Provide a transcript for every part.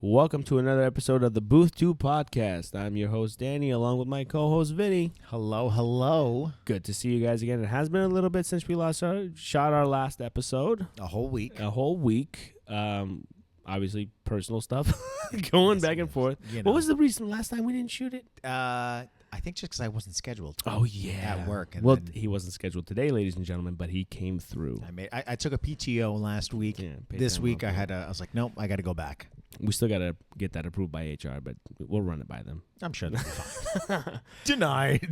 Welcome to another episode of the Booth 2 podcast. I'm your host, Danny, along with my co-host, Vinny. Hello. Good to see you guys again. It has been a little bit since we shot our last episode. A whole week. Obviously, personal stuff going back and forth. You know. What was the reason last time we didn't shoot it? I think just because I wasn't scheduled. Oh, yeah. At work. And well, then he wasn't scheduled today, ladies and gentlemen, but he came through. I took a PTO last week. Yeah, this week I was like, nope, I got to go back. We still got to get that approved by HR, but we'll run it by them. I'm sure they'll be fine. Denied.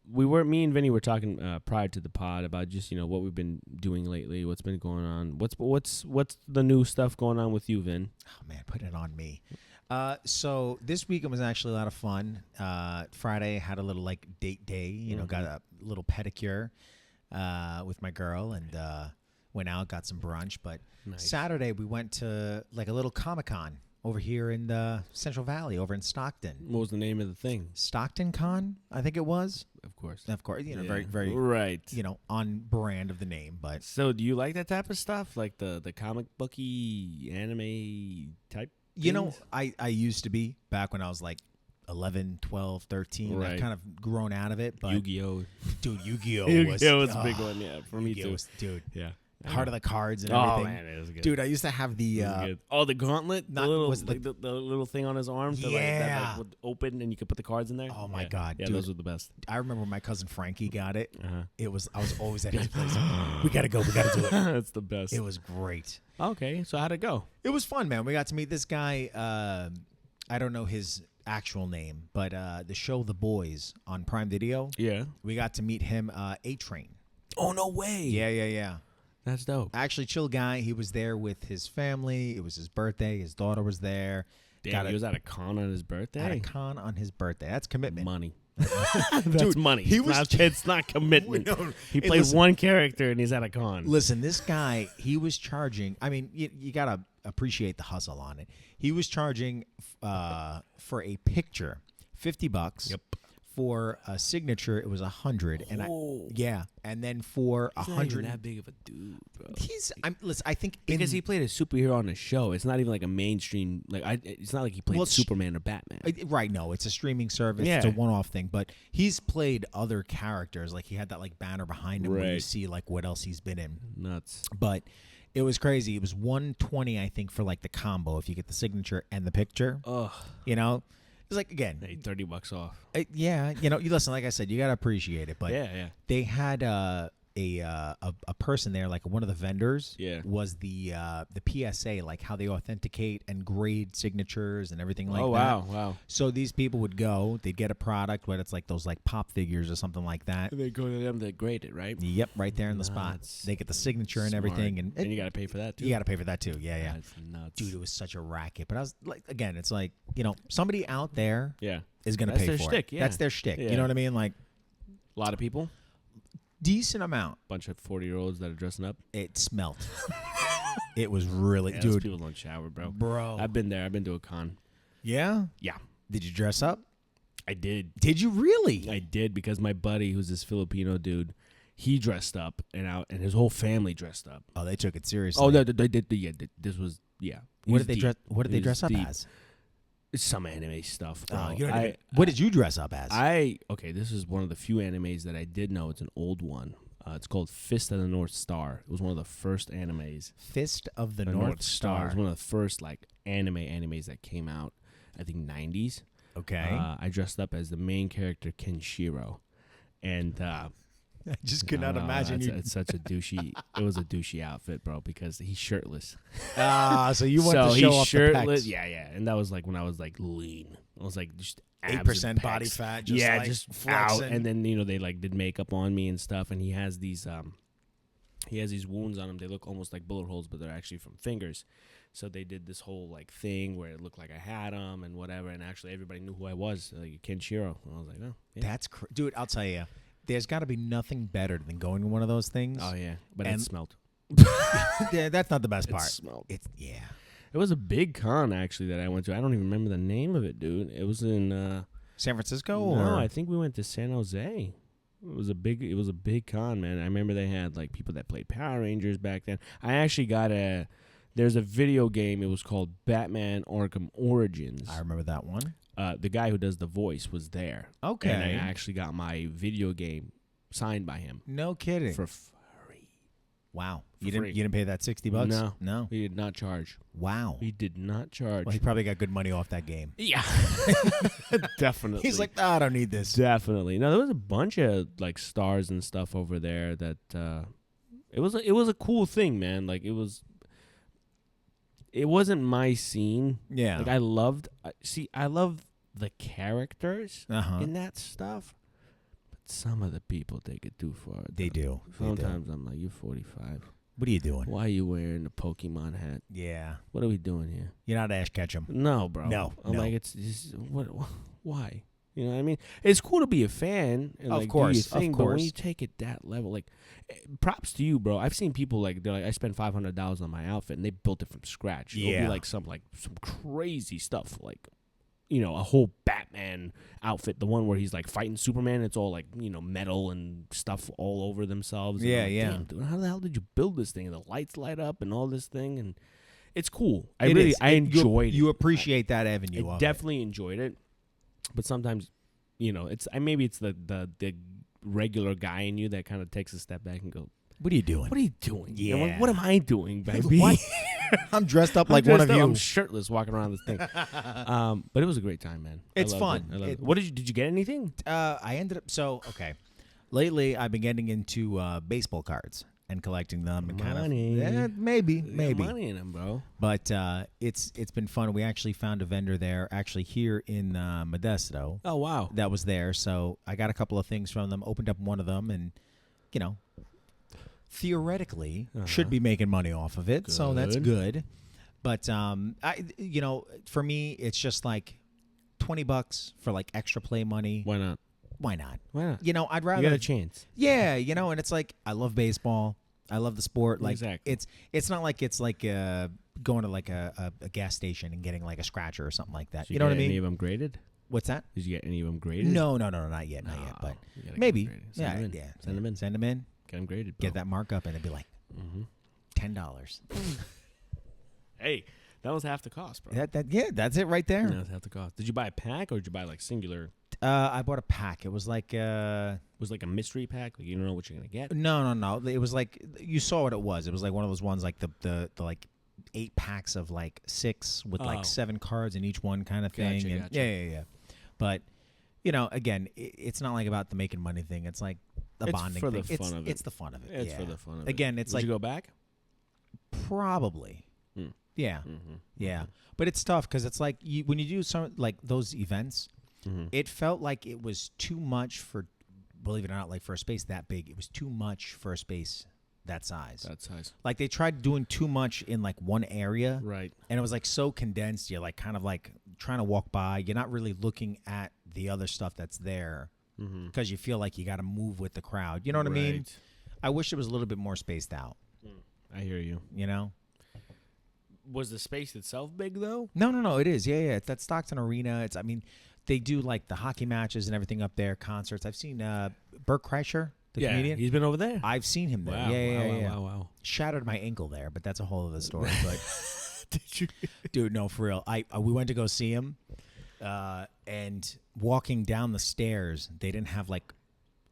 Me and Vinny were talking prior to the pod about just, what we've been doing lately, what's been going on. What's the new stuff going on with you, Vin? Oh, man, put it on me. So this weekend was actually a lot of fun. Friday I had a little date day, got a little pedicure with my girl and went out, got some brunch. But nice. Saturday we went to a little Comic-Con over here in the Central Valley, over in Stockton. What was the name of the thing? Stockton Con, I think it was. Of course. Yeah. Very, very, right. On brand of the name. But so do you like that type of stuff? Like the comic booky anime type? I used to be back when I was 11, 12, 13. Right. I've kind of grown out of it. But Yu-Gi-Oh! Dude, Yu-Gi-Oh! was a big one, yeah, for me too. Dude. Yeah. Heart of the Cards and everything. Oh, man, it was good. Dude, I used to have the... the gauntlet? The little thing on his arm that would open and you could put the cards in there? Oh, my God. Yeah, dude, those were the best. I remember when my cousin Frankie got it. Uh-huh. I was always at his place. We got to go. We got to do it. That's the best. It was great. Okay, so how'd it go? It was fun, man. We got to meet this guy. I don't know his actual name, but the show The Boys on Prime Video. Yeah. We got to meet him, A-Train. Oh, no way. Yeah. That's dope. Actually, chill guy. He was there with his family. It was his birthday. His daughter was there. Damn, he was at a con on his birthday? At a con on his birthday. That's commitment. Money. That's money. It's not commitment. No, he played one character and he's at a con. Listen, this guy, he was charging. I mean, you got to appreciate the hustle on it. He was charging for a picture, $50. Yep. For a signature, it was $100, and then for $100, not even that big of a dude, bro. Listen, I think because he played a superhero on a show. It's not even like a mainstream. It's not like he played Superman or Batman. Right? No, it's a streaming service. Yeah. It's a one-off thing. But he's played other characters. He had that banner behind him where you see what else he's been in. Nuts. But it was crazy. It was $120, I think, for the combo if you get the signature and the picture. Ugh. It's again, hey, $30 off. You listen. Like I said, you gotta appreciate it. But yeah. They had a person there, one of the vendors. Yeah. Was the PSA, how they authenticate and grade signatures and everything like that. Oh wow. So these people would go, they'd get a product, whether it's those pop figures or something like that. And they go to them to grade it, right? Yep, right there in the spot. They get the signature and everything, and you gotta pay for that too. You gotta pay for that too. Yeah. That's nuts. Dude, it was such a racket. But I was again, it's somebody out there is gonna pay for shtick, it. yeah. That's their shtick. Yeah. You know what I mean? A lot of people. Decent amount. Bunch of 40-year-olds that are dressing up. It smelled. It was really, dude. Those people don't shower, bro. I've been there. I've been to a con. Yeah. Yeah. Did you dress up? I did. Did you really? I did because my buddy, who's this Filipino dude, he dressed up and his whole family dressed up. Oh, they took it seriously. Oh, they did. Yeah, this was What did they dress up as? It's some anime stuff, bro. What did you dress up as? This is one of the few animes that I did know. It's an old one. It's called Fist of the North Star. It was one of the first animes. Fist of the North Star. It was one of the first animes that came out. I think 90s. Okay. I dressed up as the main character Kenshiro, and I just could not imagine you. It's such a douchey. It was a douchey outfit, bro, because he's shirtless. So you want to show off shirtless, the pecs. Yeah. And that was when I was lean. I was just 8% body fat. Just flexing. out. And then they did makeup on me and stuff. And he has these wounds on him. They look almost like bullet holes, but they're actually from fingers. So they did this whole thing where it looked like I had them and whatever. And actually everybody knew who I was, Kenshiro. And I was like, oh, yeah. That's dude. I'll tell you. There's got to be nothing better than going to one of those things. Oh, yeah. But it smelled. Yeah, that's not the best part. It smelled. Yeah. It was a big con, actually, that I went to. I don't even remember the name of it, dude. It was in... San Francisco? No, I think we went to San Jose. It was a big con, man. I remember they had like people that played Power Rangers back then. I actually got There's a video game. It was called Batman Arkham Origins. I remember that one. The guy who does the voice was there. Okay. And I actually got my video game signed by him. No kidding. For free. Wow. For You free. didn't pay that $60? No. No. He did not charge. Wow. He did not charge. Well, he probably got good money off that game. Yeah. Definitely. He's like, I don't need this. Definitely. No, there was a bunch of like stars and stuff over there that it was a cool thing, man. Like it wasn't my scene. Yeah. Like I love the characters in that stuff. But some of the people take it too far. They do. Sometimes I'm like, you're 45. What are you doing? Why are you wearing a Pokemon hat? Yeah. What are we doing here? You're not Ash Ketchum. No, bro. No. I'm like, it's why? You know what I mean? It's cool to be a fan and Of like course, do your thing, of but when course. you take it that level, like, props to you, bro. I've seen people like they're like, I spent $500 on my outfit and they built it from scratch. It'll Yeah. be like some crazy stuff, like, you know, a whole Batman outfit, the one where he's like fighting Superman. It's all like, you know, metal and stuff all over themselves. And Yeah, I'm like, yeah. Damn, dude, how the hell did you build this thing? And the lights light up and all this thing, and it's cool. I enjoyed it. You appreciate that avenue I of it. definitely enjoyed it, but sometimes, you know, maybe it's the regular guy in you that kind of takes a step back and go, What are you doing? "What are you doing? You know, Yeah. what am I doing, baby? What? I'm dressed up like I'm one of dressed up, you. I'm shirtless walking around this thing." But it was a great time, man. It's I loved fun. it. I loved It- it. What did you get anything? I ended up okay. Lately, I've been getting into baseball cards and collecting them and Money. kind of maybe. You got money in them, bro. But it's been fun. We actually found a vendor there, actually here in Modesto, Oh wow. that was there. So I got a couple of things from them. Opened up one of them, and you know, theoretically should be making money off of it. So that's good. But for me, it's just like $20 for like extra play money. Why not? Why not? Why not? You know, I'd rather You got a chance. Yeah, you know, and it's like I love baseball. I love the sport. Like Exactly. it's not like it's like going to like a gas station and getting like a scratcher or something like that. Did You know what I get mean? Any of them graded? What's that? Did you get any of them graded? No, not yet, No, But you gotta get maybe, them graded. Send them in. yeah. Send them in. Send them in. Get them graded. Bro. Get that markup, and it'd be like $10. Hey, that was half the cost, bro. That's it right there. That was half the cost. Did you buy a pack or did you buy like singular? I bought a pack. It was like It was like a mystery pack. Like you don't know what you're gonna get. no. It was like you saw what it was. It was like one of those ones like the like 8 packs of like 6 with like 7 cards in each one kind of thing. Gotcha, And gotcha. Yeah. But you know, again, it's not like about the making money thing. It's like the It's bonding for the thing. fun of it. It's the fun of it. It's yeah. for the fun of it. Again, it's Would like you go back? probably. Yeah. Mm-hmm. Yeah. But it's tough because it's like when you do some like those events, Mm-hmm. it felt like it was too much for, believe it or not, like for a space that big. It was too much for a space that size. That size. Like they tried doing too much in like one area. Right. And it was like so condensed. You're like kind of like trying to walk by. You're not really looking at the other stuff that's there because you feel like you got to move with the crowd. You know what I mean? Right. I wish it was a little bit more spaced out, I hear you. you know? Was the space itself big though? No. It is. Yeah. It's that Stockton Arena. I mean, they do like the hockey matches and everything up there, concerts. I've seen Bert Kreischer, the comedian. He's been over there. I've seen him there. Wow, Yeah. wow. Shattered my ankle there, but that's a whole other story. But Did you? dude, no, for real. We went to go see him, and walking down the stairs, they didn't have like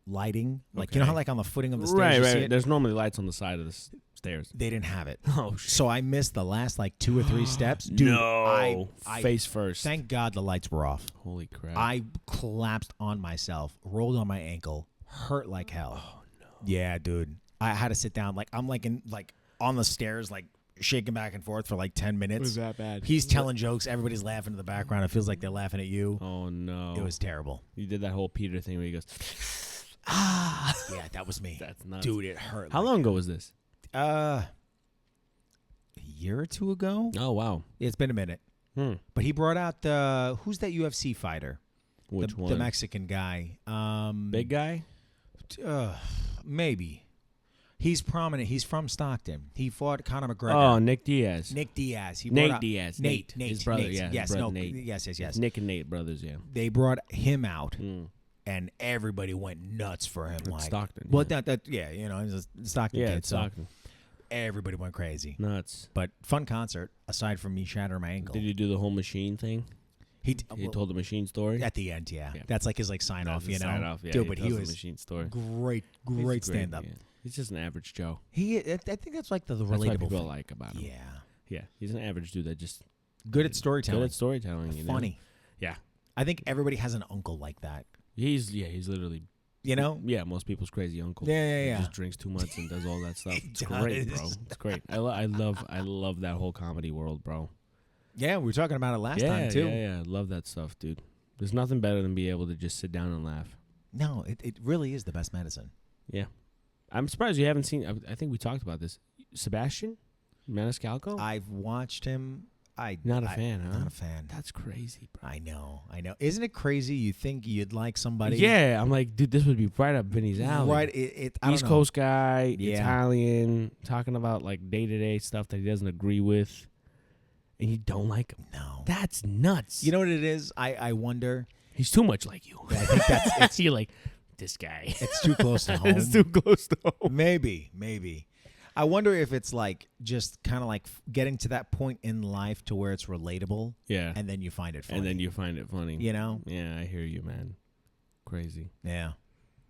lighting, like you know how like on the footing of the stairs, you see Right. it? There's normally lights on the side of the stairs. They didn't have it. Oh shit. So I missed the last like 2 or 3 steps. Dude, No. I Face first. thank God the lights were off. Holy crap. I collapsed on myself, rolled on my ankle, hurt like hell. Oh no. Yeah, dude. I had to sit down. Like I'm like on the stairs, like shaking back and forth for like 10 minutes. Was that bad? He's telling jokes. Everybody's laughing in the background. It feels like they're laughing at you. Oh no. It was terrible. You did that whole Peter thing where he goes, Yeah, that was me. That's nuts. Dude, it hurt. How long ago was this? A year or 2 ago. Oh wow. It's been a minute. But he brought out who's that UFC fighter? Which one? The Mexican guy. Big guy? Maybe. He's prominent. He's from Stockton. He fought Conor McGregor. Oh, Nick Diaz. Nick Diaz. He Nate brought out, Diaz. Nate. His brother. Nate. Yeah. Yes. His brother, No. Nate. Yes. Nick and Nate brothers. Yeah. They brought him out, and everybody went nuts for him. It's like Stockton. Well, yeah. that yeah, you know, he's a Stockton Yeah, kid. it's so Stockton. everybody went crazy. Nuts. But fun concert, aside from me shattering my ankle. Did you do the whole machine thing? He well, told the machine story? at the end, yeah. Yeah. That's like his sign off, you know? Sign off, yeah. Dude, but he tells the was machine story. great stand up. Yeah. He's just an average Joe. I think that's like the That's relatable what people thing. like about him. Yeah. Yeah. He's an average dude that just Good at storytelling. Good at storytelling. You know? Funny. Yeah. I think everybody has an uncle like that. He's literally, You know? yeah, most people's crazy uncle. Yeah. He just drinks too much and does all that stuff. He It's great, bro. does. It's great. I love that whole comedy world, bro. Yeah, we were talking about it last time, too. Yeah. I love that stuff, dude. There's nothing better than being able to just sit down and laugh. No, it really is the best medicine. Yeah. I'm surprised you haven't seen, I think we talked about this. Sebastian Maniscalco? I've watched him. Not a fan, huh? Not a fan. That's crazy, bro. I know. Isn't it crazy? You think you'd like somebody? Yeah, I'm like, dude, this would be right up Vinny's alley. Right. I don't East know. Coast guy, Yeah. Italian, talking about like day-to-day stuff that he doesn't agree with, and you don't like him. No. That's nuts. You know what it is? I wonder. He's too much like you. I think that's You're like, this guy. it's too close to home. It's too close to home. Maybe. I wonder if it's like just kind of like getting to that point in life to where it's relatable, Yeah. and then you find it funny. And then you find it funny. You know? Yeah, I hear you, man. Crazy. Yeah.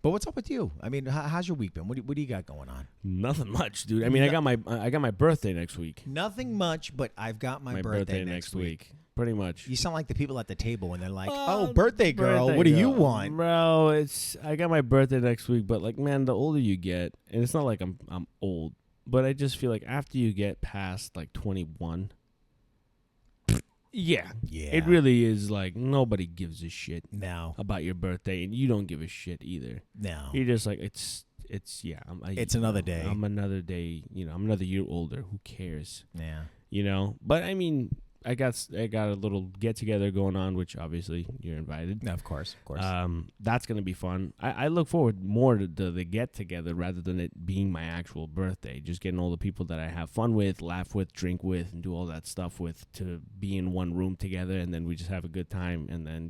But what's up with you? I mean, how's your week been? What do you got going on? Nothing much, dude. I mean, I got my birthday next week. Nothing much, but I've got my birthday next week. Pretty much. You sound like the people at the table when they're like, "Oh, birthday girl, Birthday what do you girl. want?" Bro, I got my birthday next week, but like, man, the older you get, and it's not like I'm old, but I just feel like after you get past like 21, yeah, it really is like nobody gives a shit No. about your birthday, and you don't give a shit either. No. You're just like it's yeah. It's another day. I'm another day. I'm another year older. Who cares? Yeah. But I mean, I got a little get together going on, which obviously you're invited. No, of course. That's gonna be fun. I look forward more to the get together rather than it being my actual birthday. Just getting all the people that I have fun with, laugh with, drink with, and do all that stuff with to be in one room together, and then we just have a good time, and then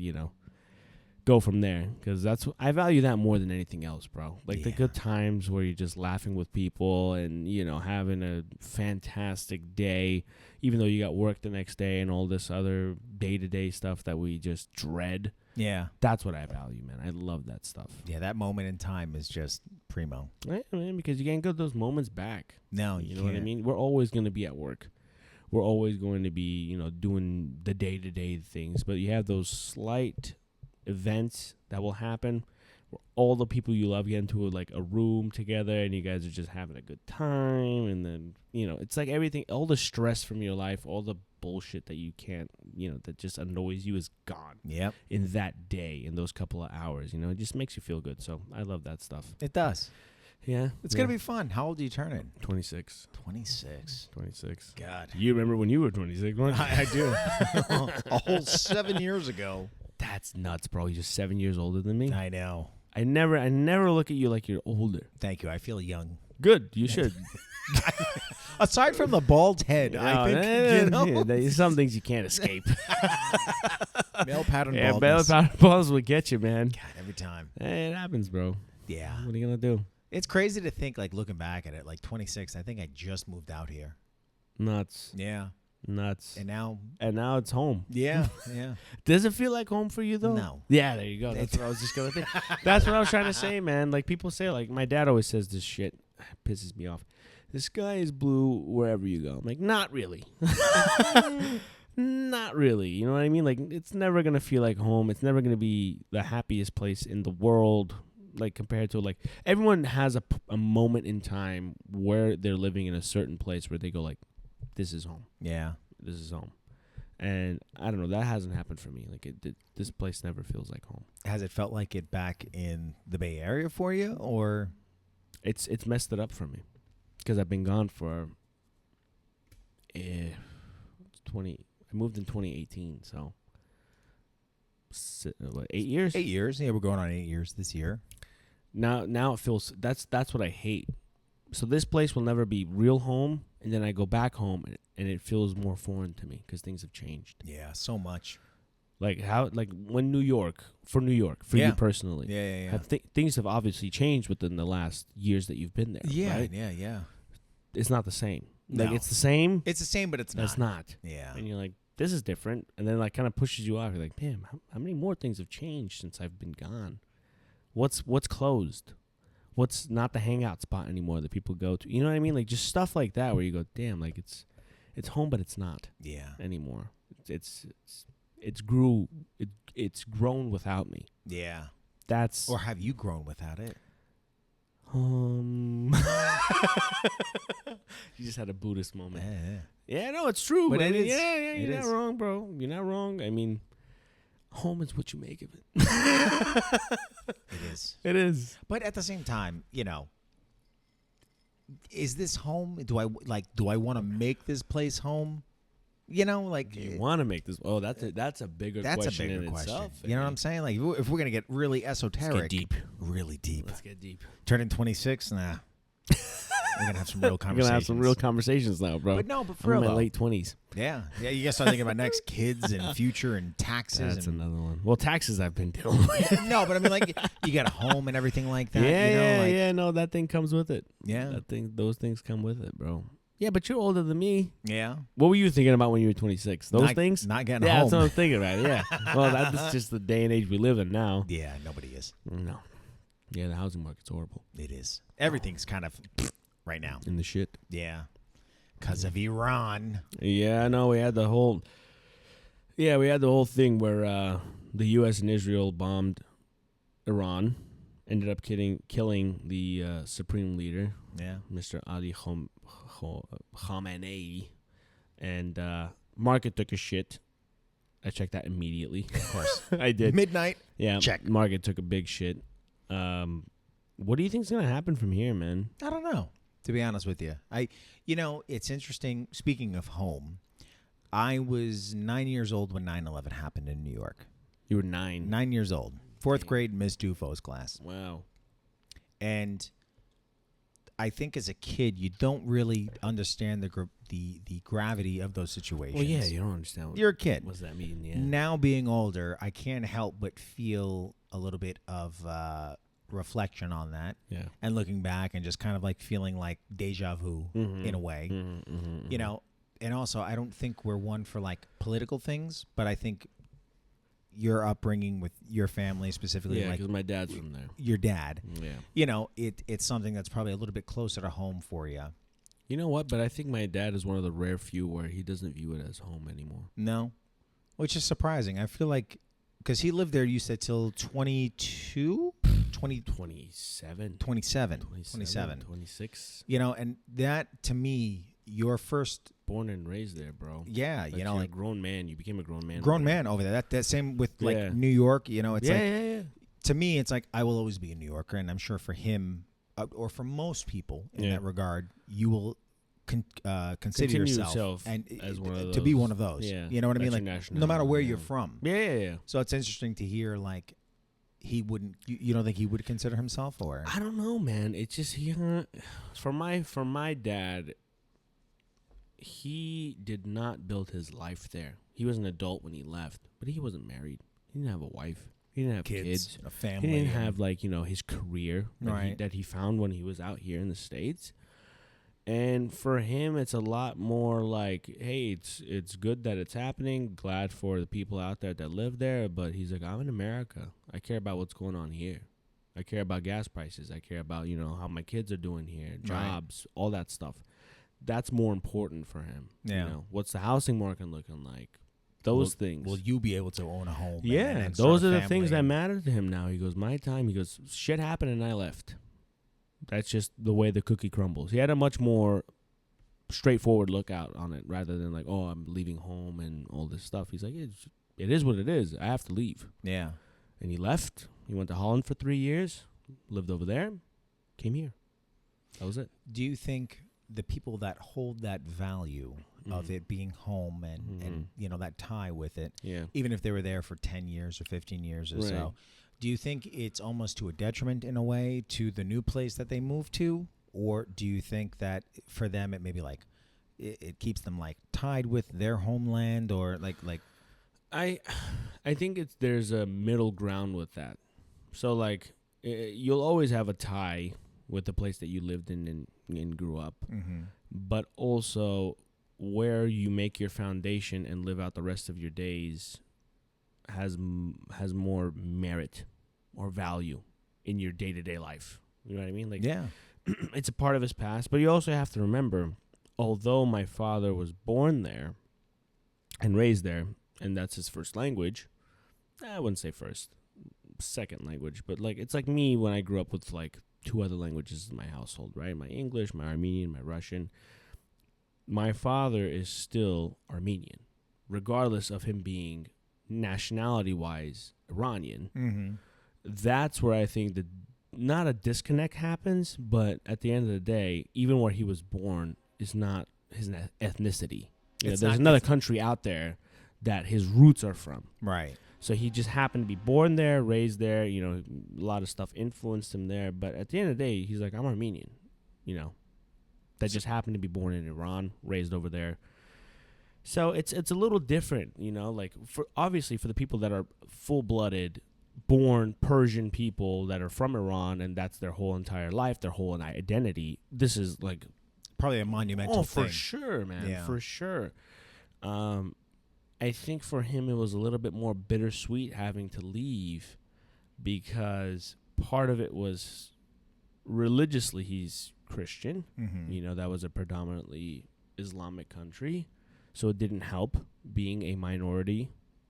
go from there. Because I value that more than anything else, bro. Like the good times where you're just laughing with people and having a fantastic day, even though you got work the next day and all this other day-to-day stuff that we just dread. Yeah. That's what I value, man. I love that stuff. Yeah, that moment in time is just primo. Right, man, because you can't get those moments back. No, you know what I mean? We're always going to be at work. We're always going to be, doing the day-to-day things. But you have those slight events that will happen where all the people you love get into like a room together and you guys are just having a good time, and then it's like everything, all the stress from your life, all the bullshit that you can't that just annoys you is gone. Yep. In that day, in those couple of hours, it just makes you feel good. So I love that stuff. It does. Yeah, It's gonna be fun. How old are you turning? 26. 26. God. You remember when you were 26, weren't you? I do. A whole 7 years ago. That's nuts, bro. You're just 7 years older than me. I know. I never look at you like you're older. Thank you. I feel young. Good. You should. Aside from the bald head, I think, there's some things you can't escape. male pattern Yeah, baldness. male pattern balls will get you, man. God, every time. Hey, it happens, bro. Yeah. What are you gonna do? It's crazy to think, like, looking back at it, like 26, I think I just moved out here. Nuts. Yeah. Nuts. And now it's home. Yeah. Does it feel like home for you though? No. Yeah, there you go. That's what I was just gonna think. That's what I was trying to say, man. Like people say, like my dad always says this shit. It pisses me off. The sky is blue wherever you go. I'm like, not really. Not really. You know what I mean? Like it's never gonna feel like home. It's never gonna be the happiest place in the world. Like compared to like everyone has a moment in time where they're living in a certain place where they go like, this is home. Yeah. This is home. And I don't know, that hasn't happened for me. Like this place never feels like home. Has it felt like it back in the Bay Area for you, or? It's messed it up for me because I've been gone for 20. I moved in 2018, so 8 years. 8 years. Yeah, we're going on 8 years this year. Now it feels that's what I hate. So this place will never be real home, and then I go back home, and it feels more foreign to me because things have changed. Yeah, so much. Like when New York, for you personally. Yeah. Things have obviously changed within the last years that you've been there. Yeah, right? yeah. it's not the same. Like No. it's the same. It's the same, but it's not. It's not. Yeah. And you're like, this is different. And then like kind of pushes you off. You're like, man, how many more things have changed since I've been gone? What's closed? What's not the hangout spot anymore that people go to? You know what I mean? Like just stuff like that where you go, damn, like it's home, but it's not anymore. It's grown without me. Yeah. That's Or have you grown without it? you just had a Buddhist moment. Yeah, no, it's true. But I it mean, is. Yeah, It you're not is. wrong, bro. You're not wrong. I mean, home is what you make of it. It is. It is. But at the same time, is this home? Do I want to make this place home? Do you want to make this? Oh, that's a bigger question in itself. You know what I'm saying? Like, if we're gonna get really esoteric, Let's get deep. Really deep. Let's get deep. Turning 26, nah. We're gonna have some real We're conversations. gonna have some real conversations now, bro. But for I'm real, in my though. late 20s. Yeah. You guys start thinking about next kids and future and taxes. That's and another one. Well, taxes I've been dealing with. No, but I mean, like, you got a home and everything like that. Yeah. No, that thing comes with it. Yeah. Those things come with it, bro. Yeah, but you're older than me. Yeah. What were you thinking about when you were 26? Those things? Not getting Yeah, home. that's what I'm thinking about. Yeah. Well, that's just the day and age we live in now. Yeah, nobody is. No. Yeah, the housing market's horrible. It is. Everything's kind of right now. In the shit. Yeah. Because of Iran. Yeah, I know. We had the whole thing where the U.S. and Israel bombed Iran, ended up killing the supreme leader, Mr. Ali Khamenei, and market took a shit. I checked that immediately. Of course. I did. Midnight. Yeah, check. Market took a big shit. What do you think's gonna happen from here, man? I don't know, to be honest with you. It's interesting. Speaking of home, I was 9 years old when 9/11 happened in New York. You were 9. 9 years old. Fourth grade, Miss Dufo's class. Wow. And I think as a kid, you don't really understand the gravity of those situations. Well, yeah, you don't understand. You're a kid. What does that mean? Yeah. Now being older, I can't help but feel a little bit of reflection on that. Yeah. And looking back and just kind of like feeling like deja vu in a way. And also, I don't think we're one for like political things, but I think your upbringing with your family specifically, Yeah, like because my dad's from there. your dad, Yeah. it's something that's probably a little bit closer to home for you. You know what? But I think my dad is one of the rare few where he doesn't view it as home anymore. No, which is surprising. I feel like because he lived there, you said till 22, 27. 27, 26. And that to me, your first, Born and raised there, bro. yeah, Like, you're you're a like grown man. You became a grown man. grown over there. man over there. That same with like Yeah. New York. It's like Yeah. to me, it's like I will always be a New Yorker, and I'm sure for him or for most people in that regard, you will consider Continue yourself yourself as one of to be those. one of those. Yeah. You know what I mean? That's Like your no matter where nationality, you're yeah. from. Yeah. So it's interesting to hear like he wouldn't. You don't think he would consider himself, or I don't know, man. It's just for my dad. He did not build his life there. He was an adult when he left, but he wasn't married. He didn't have a wife. He didn't have kids. a family. He didn't have his career Right. that he found when he was out here in the States. And for him, it's a lot more like, hey, it's good that it's happening. Glad for the people out there that live there. But he's like, I'm in America. I care about what's going on here. I care about gas prices. I care about, how my kids are doing here, jobs, all that stuff. That's more important for him. Yeah. What's the housing market looking like? Those things. Will you be able to own a home? Yeah, and those start are a the things family? that matter to him now. He goes, my time. He goes, shit happened and I left. That's just the way the cookie crumbles. He had a much more straightforward look out on it rather than like, oh, I'm leaving home and all this stuff. He's like, it is what it is. I have to leave. Yeah. And he left. He went to Holland for 3 years, lived over there, came here. That was it. Do you think the people that hold that value of it being home and that tie with it, even if they were there for 10 years or 15 years or so, do you think it's almost to a detriment in a way to the new place that they moved to? Or do you think that for them it maybe like it keeps them like tied with their homeland or like I think there's a middle ground with that. So like you'll always have a tie with the place that you lived in and grew up. but also where you make your foundation and live out the rest of your days has more merit or value in your day-to-day life. You know what I mean? Like, Yeah. it's a part of his past, but you also have to remember, although my father was born there and raised there, and that's his first language, I wouldn't say first, second language, but like it's like me when I grew up with like two other languages in my household, right? My English, my Armenian, my Russian. My father is still Armenian, regardless of him being nationality-wise Iranian. Mm-hmm. That's where I think that not a disconnect happens, but at the end of the day, even where he was born is not his ethnicity. You know, It's there's not another country out there that his roots are from. Right. So he just happened to be born there, raised there. You know, a lot of stuff influenced him there. But at the end of the day, he's like, I'm Armenian. You know, that just happened to be born in Iran, raised over there. So it's a little different, you know, like for obviously for the people that are full-blooded, born Persian people that are from Iran and that's their whole entire life, their whole identity. This is like Probably a monumental thing. for sure, man, Yeah. for sure. I think for him it was a little bit more bittersweet having to leave because part of it was religiously he's Christian. Mm-hmm. You know, that was a predominantly Islamic country. So it didn't help being a minority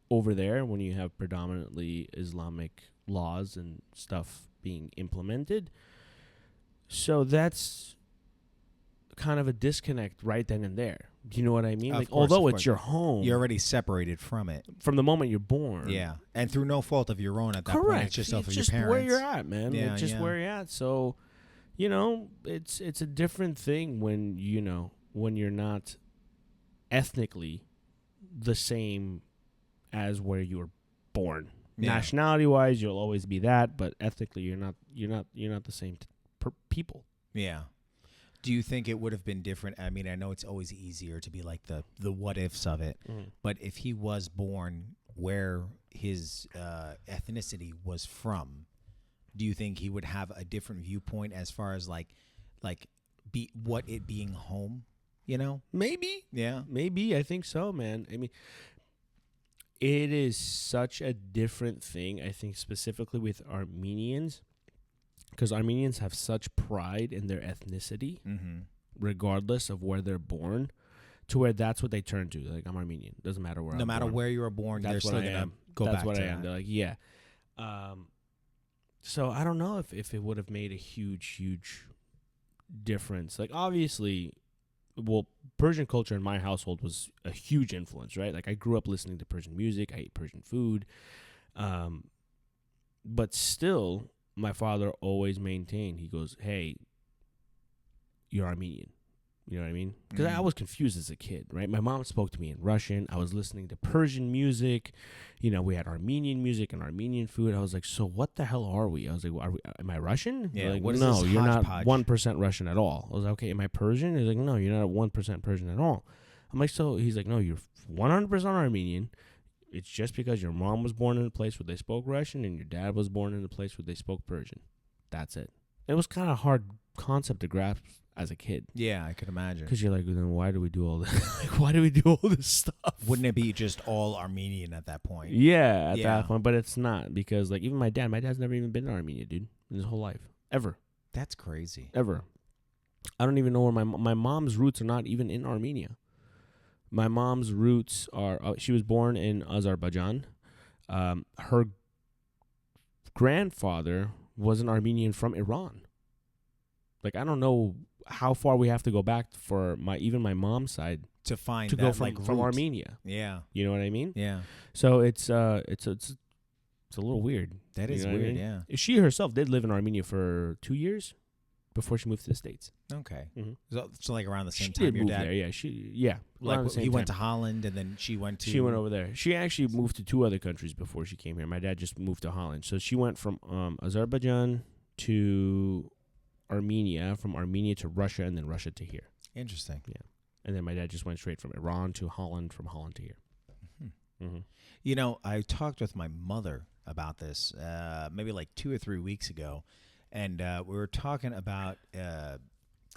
over there when you have predominantly Islamic laws and stuff being implemented. So that's kind of a disconnect right then and there. Do you know what I mean? Of Like, course, although of it's course. your home, You're already separated from it. from the moment you're born. Yeah. And through no fault of your own at that Correct. point. It's just off of your just parents. where you're at, man. Yeah, It's just yeah. where you're at. So, you know, it's a different thing when, you know, when you're not ethnically the same as where you were born. Yeah. Nationality wise, you'll always be that, but ethnically, you're not the same people. Yeah. Do you think it would have been different? I mean, I know it's always easier to be like the what ifs of it, but if he was born where his ethnicity was from, do you think he would have a different viewpoint as far as like be what it being home? You know? Maybe. Yeah. Maybe. I think so, man. I mean, it is such a different thing, I think, specifically with Armenians, because Armenians have such pride in their ethnicity, regardless of where they're born, to where that's what they turn to. Like, I'm Armenian. Doesn't matter where I'm born. No matter where you were born, they're That's still what I going to am. go That's back what to I am. that. They're like, yeah. So I don't know if it would have made a huge difference. Like, obviously, well, Persian culture in my household was a huge influence, right? Like, I grew up listening to Persian music. I ate Persian food. But still, my father always maintained, he goes, hey, you're Armenian. You know what I mean? Because I was confused as a kid, right? My mom spoke to me in Russian. I was listening to Persian music. You know, we had Armenian music and Armenian food. I was like, so what the hell are we? I was like, am I Russian? Yeah, They're like, what is no, this you're hodgepodge? not 1% Russian at all. I was like, okay, am I Persian? He's like, no, you're not 1% Persian at all. I'm like, so he's like, no, you're 100% Armenian. It's just because your mom was born in a place where they spoke Russian and your dad was born in a place where they spoke Persian. That's it. It was kind of a hard concept to grasp as a kid. Yeah, I could imagine. Because you're like, then why do we do all this? Like, why do we do all this stuff? Wouldn't it be just all Armenian at that point? Yeah, at Yeah. that point. But it's not. Because, like, even my dad's never even been to Armenia, dude, in his whole life. Ever. That's crazy. Ever. I don't even know where my mom's roots are not even in Armenia. My mom's roots are, she was born in Azerbaijan. Her grandfather was an Armenian from Iran. Like, I don't know how far we have to go back for even my mom's side To find to that, go from, like, from root. Armenia. Yeah. You know what I mean? Yeah. So it's a little weird. That You is know what I weird, mean? yeah. She herself did live in Armenia for 2 years before she moved to the States. Okay. Mhm. So like around the same She time did your move dad there. Yeah. like around the same he went to time. Holland and then she went to She went over there. She actually moved to 2 other countries before she came here. My dad just moved to Holland. So she went from Azerbaijan to Armenia, from Armenia to Russia, and then Russia to here. Interesting. And then my dad just went straight from Iran to Holland, from Holland to here. Mm-hmm. You know, I talked with my mother about this maybe like 2 or 3 weeks ago, and we were talking about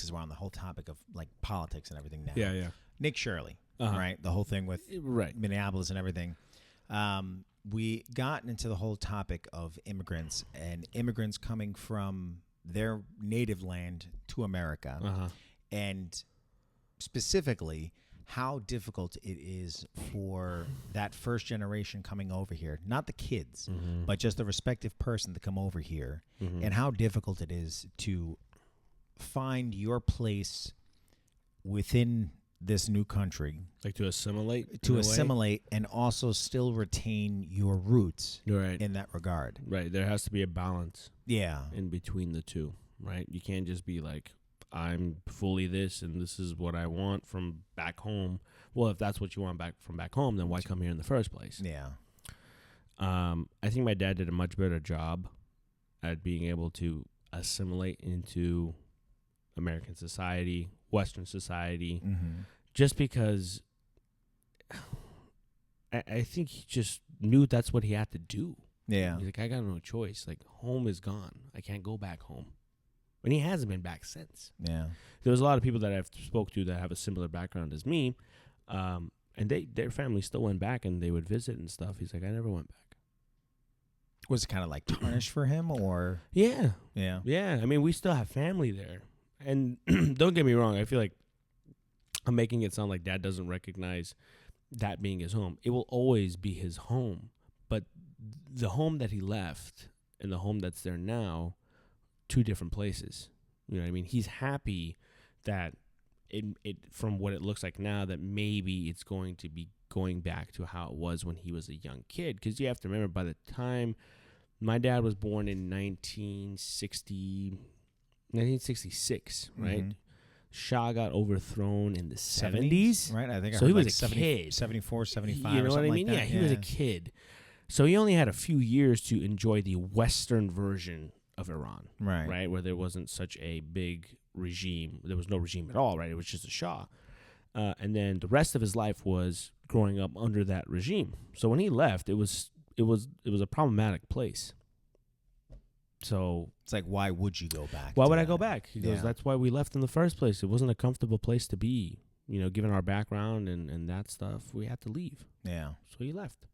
because we're on the whole topic of like politics and everything now. Yeah. Nick Shirley, Uh-huh. right? The whole thing with Right. Minneapolis and everything. We got into the whole topic of immigrants and immigrants coming from their native land to America, Uh-huh. and specifically how difficult it is for that first generation coming over here, not the kids, but just the respective person to come over here, and how difficult it is to find your place within this new country, Like to assimilate. to in a way? assimilate and also still retain your roots Right. in that regard. Right. There has to be a balance Yeah. in between the two, right? You can't just be like, I'm fully this and this is what I want from back home. Well, if that's what you want from back home, then why come here in the first place? Yeah. I think my dad did a much better job at being able to assimilate into American society, Western society, just because I think he just knew that's what he had to do. Yeah. He's like, I got no choice. Like, home is gone. I can't go back home. And he hasn't been back since. Yeah. There was a lot of people that I've spoke to that have a similar background as me, and their family still went back and they would visit and stuff. He's like, I never went back. Was it kind of like tarnished for him, or? Yeah. Yeah. Yeah. I mean, we still have family there. And don't get me wrong. I feel like I'm making it sound like Dad doesn't recognize that being his home. It will always be his home. But the home that he left and the home that's there now, two different places. You know what I mean? He's happy that it from what it looks like now, that maybe it's going to be going back to how it was when he was a young kid. Because you have to remember, by the time my dad was born in 1966, right? Shah got overthrown in the 70s. Right? I think So I he heard was like a kid. 74, 75 You know or what I something mean? like that. Yeah, he was a kid. So he only had a few years to enjoy the Western version of Iran, Right. where there wasn't such a big regime. There was no regime at all, right? It was just a Shah. And then the rest of his life was growing up under that regime. So when he left, it was a problematic place. So It's like, why would you go back? why to would I that? go back? He goes, Yeah. that's why we left in the first place. It wasn't a comfortable place to be. You know, given our background and that stuff, we had to leave. Yeah. So he left.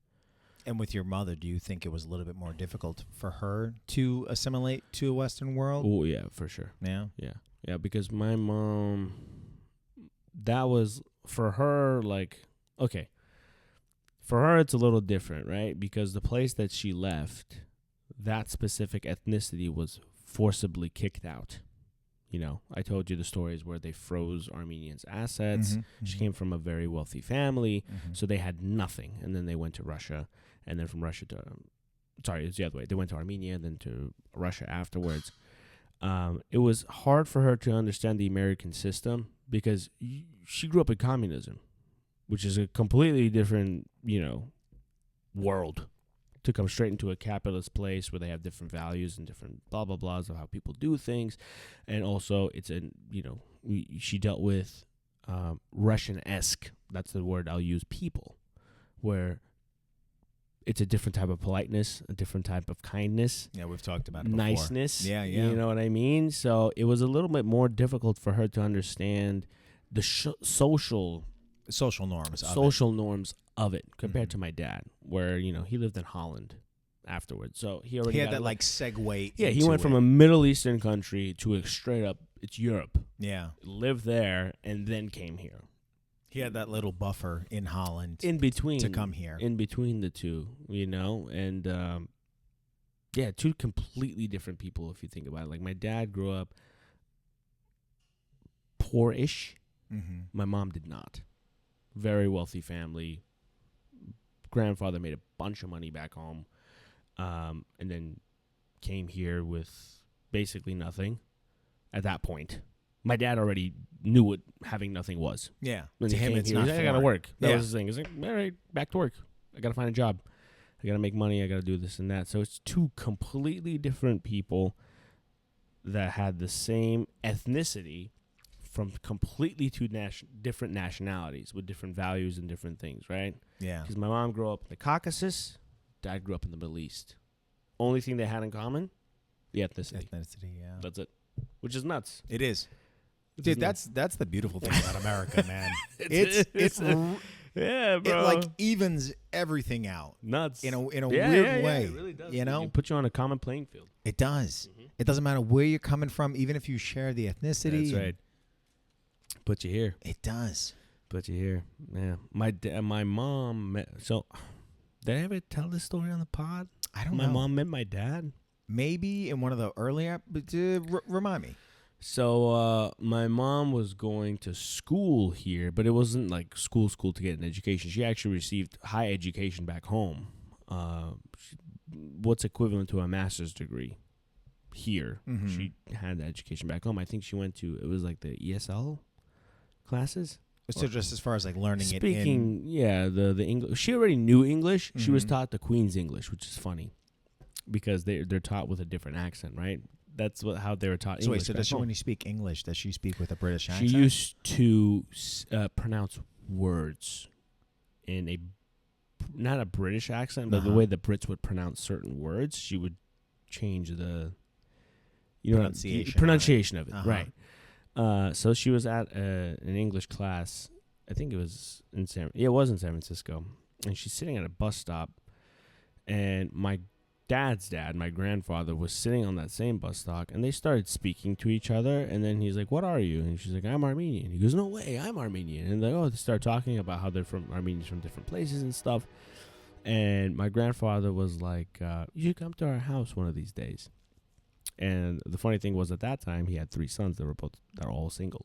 And with your mother, do you think it was a little bit more difficult for her to assimilate to a Western world? Oh, yeah, for sure. Yeah. Yeah, because my mom, that was, for her, like, okay. For her, it's a little different, right? Because the place that she left, that specific ethnicity was forcibly kicked out. You know, I told you the stories where they froze Armenians' assets. She came from a very wealthy family, so they had nothing. And then they went to Russia, and then from Russia to, it was the other way. They went to Armenia, and then to Russia afterwards. It was hard for her to understand the American system because she grew up in communism, which is a completely different, world. To come straight into a capitalist place where they have different values and different blah blah blahs of how people do things, and also it's she dealt with Russian-esque, that's the word I'll use, people, where it's a different type of politeness, a different type of kindness. Yeah, we've talked about it before. Niceness. Yeah, yeah. You know what I mean? So it was a little bit more difficult for her to understand the social norms of it compared to my dad, where he lived in Holland afterwards. So he had that like segue. Yeah, he into went from it. a Middle Eastern country to a straight up, it's Europe. Yeah, Lived there and then came here. he had that little buffer in Holland In between to come here. in between the two, and two completely different people if you think about it. Like my dad grew up poor-ish. My mom did not. Very wealthy family. Grandfather made a bunch of money back home, and then came here with basically nothing. At that point, my dad already knew what having nothing was. Yeah, When to he him, came it's here, not. he's like, I gotta foreign. work. That Yeah. was his thing. He's like, all right, back to work. I gotta find a job. I gotta make money. I gotta do this and that. So it's two completely different people that had the same ethnicity from completely two different nationalities with different values and different things, right? Yeah, Because my mom grew up in the Caucasus, dad grew up in the Middle East. Only thing they had in common, the ethnicity. ethnicity. Yeah, That's it, which is nuts. it is. Dude, that's the beautiful thing about America, man. It yeah, bro. like evens everything out. Nuts in a weird way. It really does. You know, It puts you on a common playing field. it does. It doesn't matter where you're coming from, even if you share the ethnicity. That's right. Put you here. It does. Put you here. Yeah. My mom met, so did I ever tell this story on the pod? I don't know. My mom met my dad. Maybe in one of the earlier, but remind me. So my mom was going to school here, but it wasn't like school to get an education. She actually received high education back home. What's equivalent to a master's degree here. Mm-hmm. She had the education back home. I think she went to, it was like the ESL classes. So just as far as like learning Speaking, the English. She already knew English. She was Mhm. taught the Queen's English, which is funny because they're taught with a different accent, right? That's how they were taught. So English wait, so back does she, home. when you speak English, does she speak with a British She accent? used to pronounce words in a not a British accent, but the Uh-huh. way the Brits would pronounce certain words. She would change the pronunciation of it, Uh-huh. right? So she was at an English class. I think it was in it was in San Francisco, and she's sitting at a bus stop, and my dad's dad, my grandfather, was sitting on that same bus stop, and they started speaking to each other, and then he's like, "What are you?" And she's like, "I'm Armenian." He goes, "No way, I'm Armenian." And they start talking about how they're from Armenians from different places and stuff. And my grandfather was like, "You should come to our house one of these days." And the funny thing was, at that time, he had 3 sons that were all single.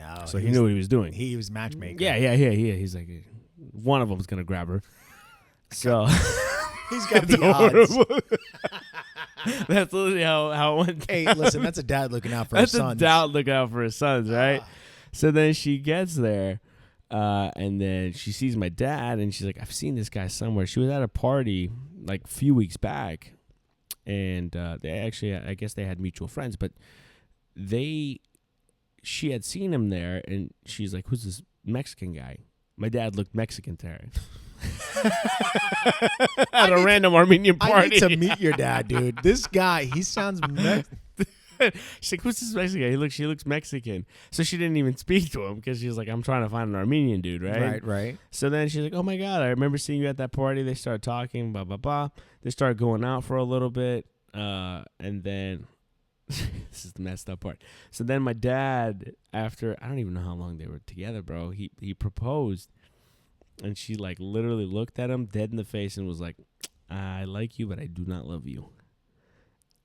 Oh, So he knew what he was doing. He was matchmaker. Yeah. He's like, one of them's gonna grab her. So He's got the odds. That's literally how it went. Hey, listen, that's a dad looking out for his That's a sons. dad looking out for his sons, right? Ah. So then she gets there, and then she sees my dad, and she's like, "I've seen this guy somewhere." She was at a party like a few weeks back, and they actually, I guess they had mutual friends, but she had seen him there, and she's like, "Who's this Mexican guy?" My dad looked Mexican to her. At a random Armenian party. I need to meet your dad, dude. This guy, he sounds She's like, "Who's this Mexican guy?" She looks Mexican. So she didn't even speak to him because she was like, "I'm trying to find an Armenian dude," right? Right. So then she's like, "Oh my God, I remember seeing you at that party." They started talking, blah, blah, blah. They started going out for a little bit. And then this is the messed up part. So then my dad, after, I don't even know how long they were together, bro, he proposed. And she like literally looked at him dead in the face and was like, "I like you, but I do not love you."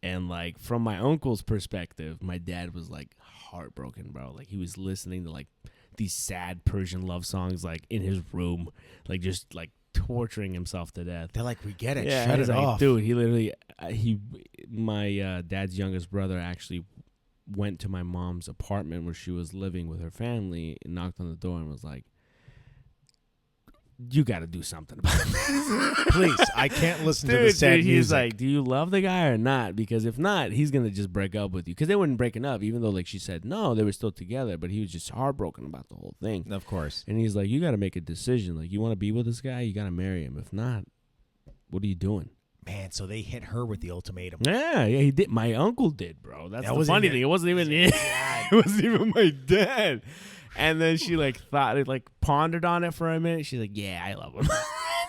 And like from my uncle's perspective, my dad was like heartbroken, bro. Like he was listening to like these sad Persian love songs like in his room, like just like torturing himself to death. They're like, we get it. Yeah, Shut he's it like, off. dude. He literally, my dad's youngest brother actually went to my mom's apartment where she was living with her family and knocked on the door and was like, "You got to do something about this." Please, I can't listen to the sad He's music. like, "Do you love the guy or not? Because if not, he's gonna just break up with you." Because they weren't breaking up, even though like she said no, they were still together. But he was just heartbroken about the whole thing. Of course. And he's like, "You got to make a decision. Like, you want to be with this guy, you got to marry him. If not, what are you doing?" Man, so they hit her with the ultimatum. Yeah, he did. My uncle did, bro. That's That the wasn't funny your- thing. It wasn't even it wasn't even my dad. And then she like thought it, like pondered on it for a minute. She's like, "Yeah, I love him." And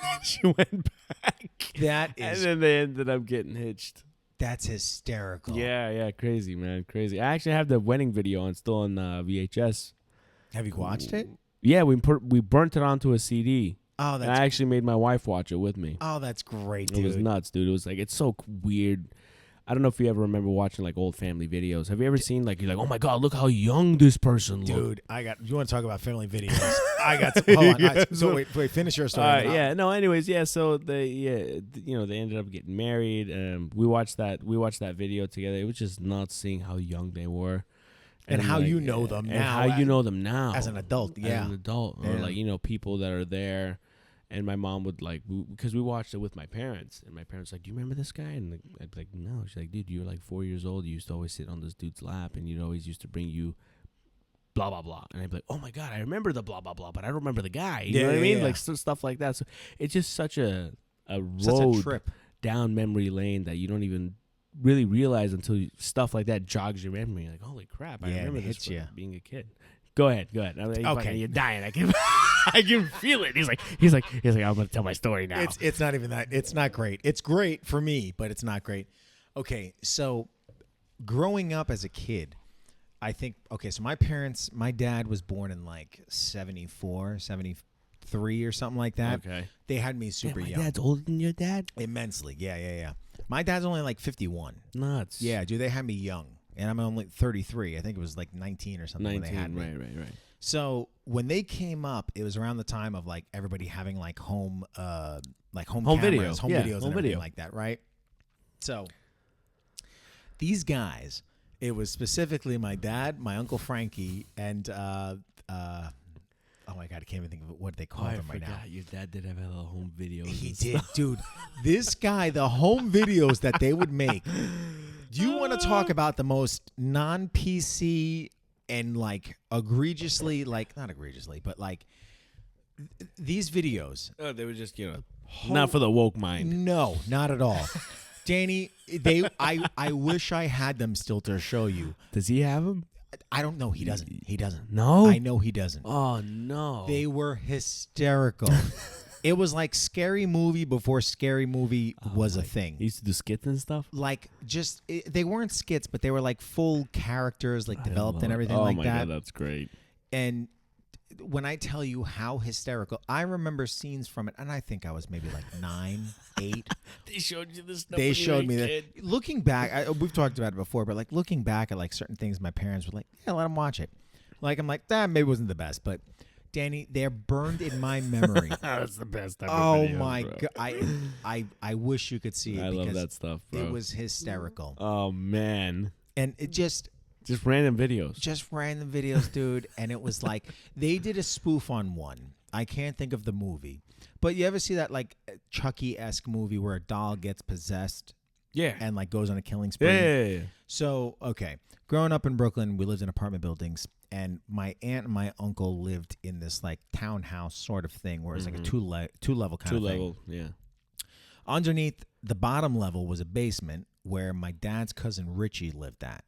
then she went back. That And is, then they ended up getting hitched. that's hysterical. Yeah, crazy, man, crazy. I actually have the wedding video on still on VHS. Have you watched it? Yeah, we burnt it onto a CD. Oh, And that's I actually made my wife watch it with me. that's great, It dude. was nuts, dude. It was like, it's so weird. I don't know if you ever remember watching like old family videos. Have you ever seen like, you're like, "Oh my God, look how young this person looks." Dude, you want to talk about family videos? I got some, hold on. So wait, finish your story. and then I'll- Yeah. No. Anyways, yeah. So they ended up getting married. We watched that video together. It was just nuts seeing how young they were, And how like, you know them and now how you as- know them now as an adult. Yeah. as an adult, or Yeah. like people that are there. And my mom would like, because we watched it with my parents, and my parents like, "Do you remember this guy?" And like, I'd be like, "No." She's like, "Dude, you were like 4 years old. You used to always sit on this dude's lap, and you'd always used to bring you blah blah blah." And I'd be like, "Oh my God, I remember the blah blah blah, but I don't remember the guy." You know what I mean? Yeah. Like stuff like that. So it's just such a Such road a trip. down memory lane that you don't even really realize until stuff like that jogs your memory. Like, holy crap, I Yeah, remember it this hits from ya. being a kid. Go ahead. I mean, Okay. you're dying. I can, I can feel it. He's like, I'm gonna tell my story now. It's not even that. It's not great. It's great for me, but it's not great. Okay, so growing up as a kid, I think, so my dad was born in like 74, 73 or something like that. Okay. They had me super my young. dad's older than your dad. Immensely. Yeah. My dad's only like 51. Nuts. Yeah, dude, they had me young. And I'm only 33. I think it was like 19 or something 19. when they had me. Right. So when they came up, it was around the time of like everybody having like home cameras, video. home Yeah, videos, home and everything video. like that, right? So these guys, it was specifically my dad, my uncle Frankie, and oh my god, I can't even think of what they call them right now. Your dad did have a little home videos. He did, dude. This guy, the home videos that they would make. Do you want to talk about the most non-PC and like egregiously, like not egregiously, but like these videos? Oh, they were just not for the woke mind. No, not at all. Danny, I wish I had them still to show you. Does he have them? I don't know. He doesn't. He doesn't. No? I know he doesn't. Oh no. They were hysterical. It was like Scary Movie before Scary Movie was a thing. He used to do skits and stuff. Like they weren't skits, but they were like full characters, like developed and everything like that. Oh my god, that's great. And when I tell you how hysterical, I remember scenes from it, and I think I was maybe like 9, 8. They showed you this stuff. They when showed you were me a that. kid. Looking back, we've talked about it before, but like looking back at like certain things, my parents were like, "Yeah, let them watch it." Like I'm like, that maybe wasn't the best, but Danny, they're burned in my memory. That's the best ever. Oh videos, my bro. god, I wish you could see it. I love because that stuff, bro. It was hysterical, Oh man, and it just random videos. random videos, dude. And it was like they did a spoof on one. I can't think of the movie, but you ever see that like Chucky-esque movie where a doll gets possessed Yeah. and like goes on a killing spree? Yeah. So, okay, growing up in Brooklyn, we lived in apartment buildings, and my aunt and my uncle lived in this like townhouse sort of thing where it's like a two-level kind of thing. Two-level, yeah. Underneath the bottom level was a basement where my dad's cousin Richie lived at.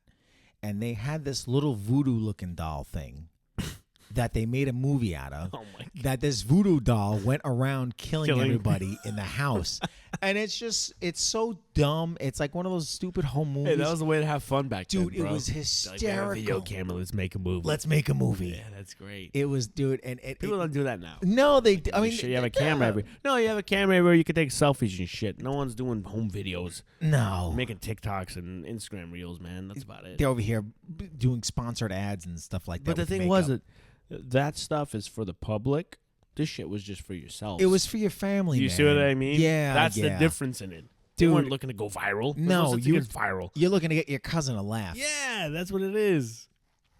And they had this little voodoo-looking doll thing that they made a movie out of. Oh my god. That this voodoo doll went around killing everybody in the house. And it's so dumb. It's like one of those stupid home movies. Hey, that was the way to have fun back then, Dude, bro. it was Like, we have a video hysterical. camera. Let's make a movie. Let's make a movie. Yeah, that's great. It was, dude, and People don't do that now. no, they. I mean, You have a camera everywhere. No, you have a camera everywhere. You can take selfies and shit. No one's doing home videos, no. making TikToks and Instagram reels, man. That's about it. They're over here doing sponsored ads and stuff like that. But the with thing makeup. was that stuff is for the public. This shit was just for yourself. It was for your family. You man. see what I mean? Yeah, That's yeah. the difference in it. Dude. You weren't looking to go viral. No, you you- get viral. You're looking to get your cousin a laugh. Yeah, that's what it is.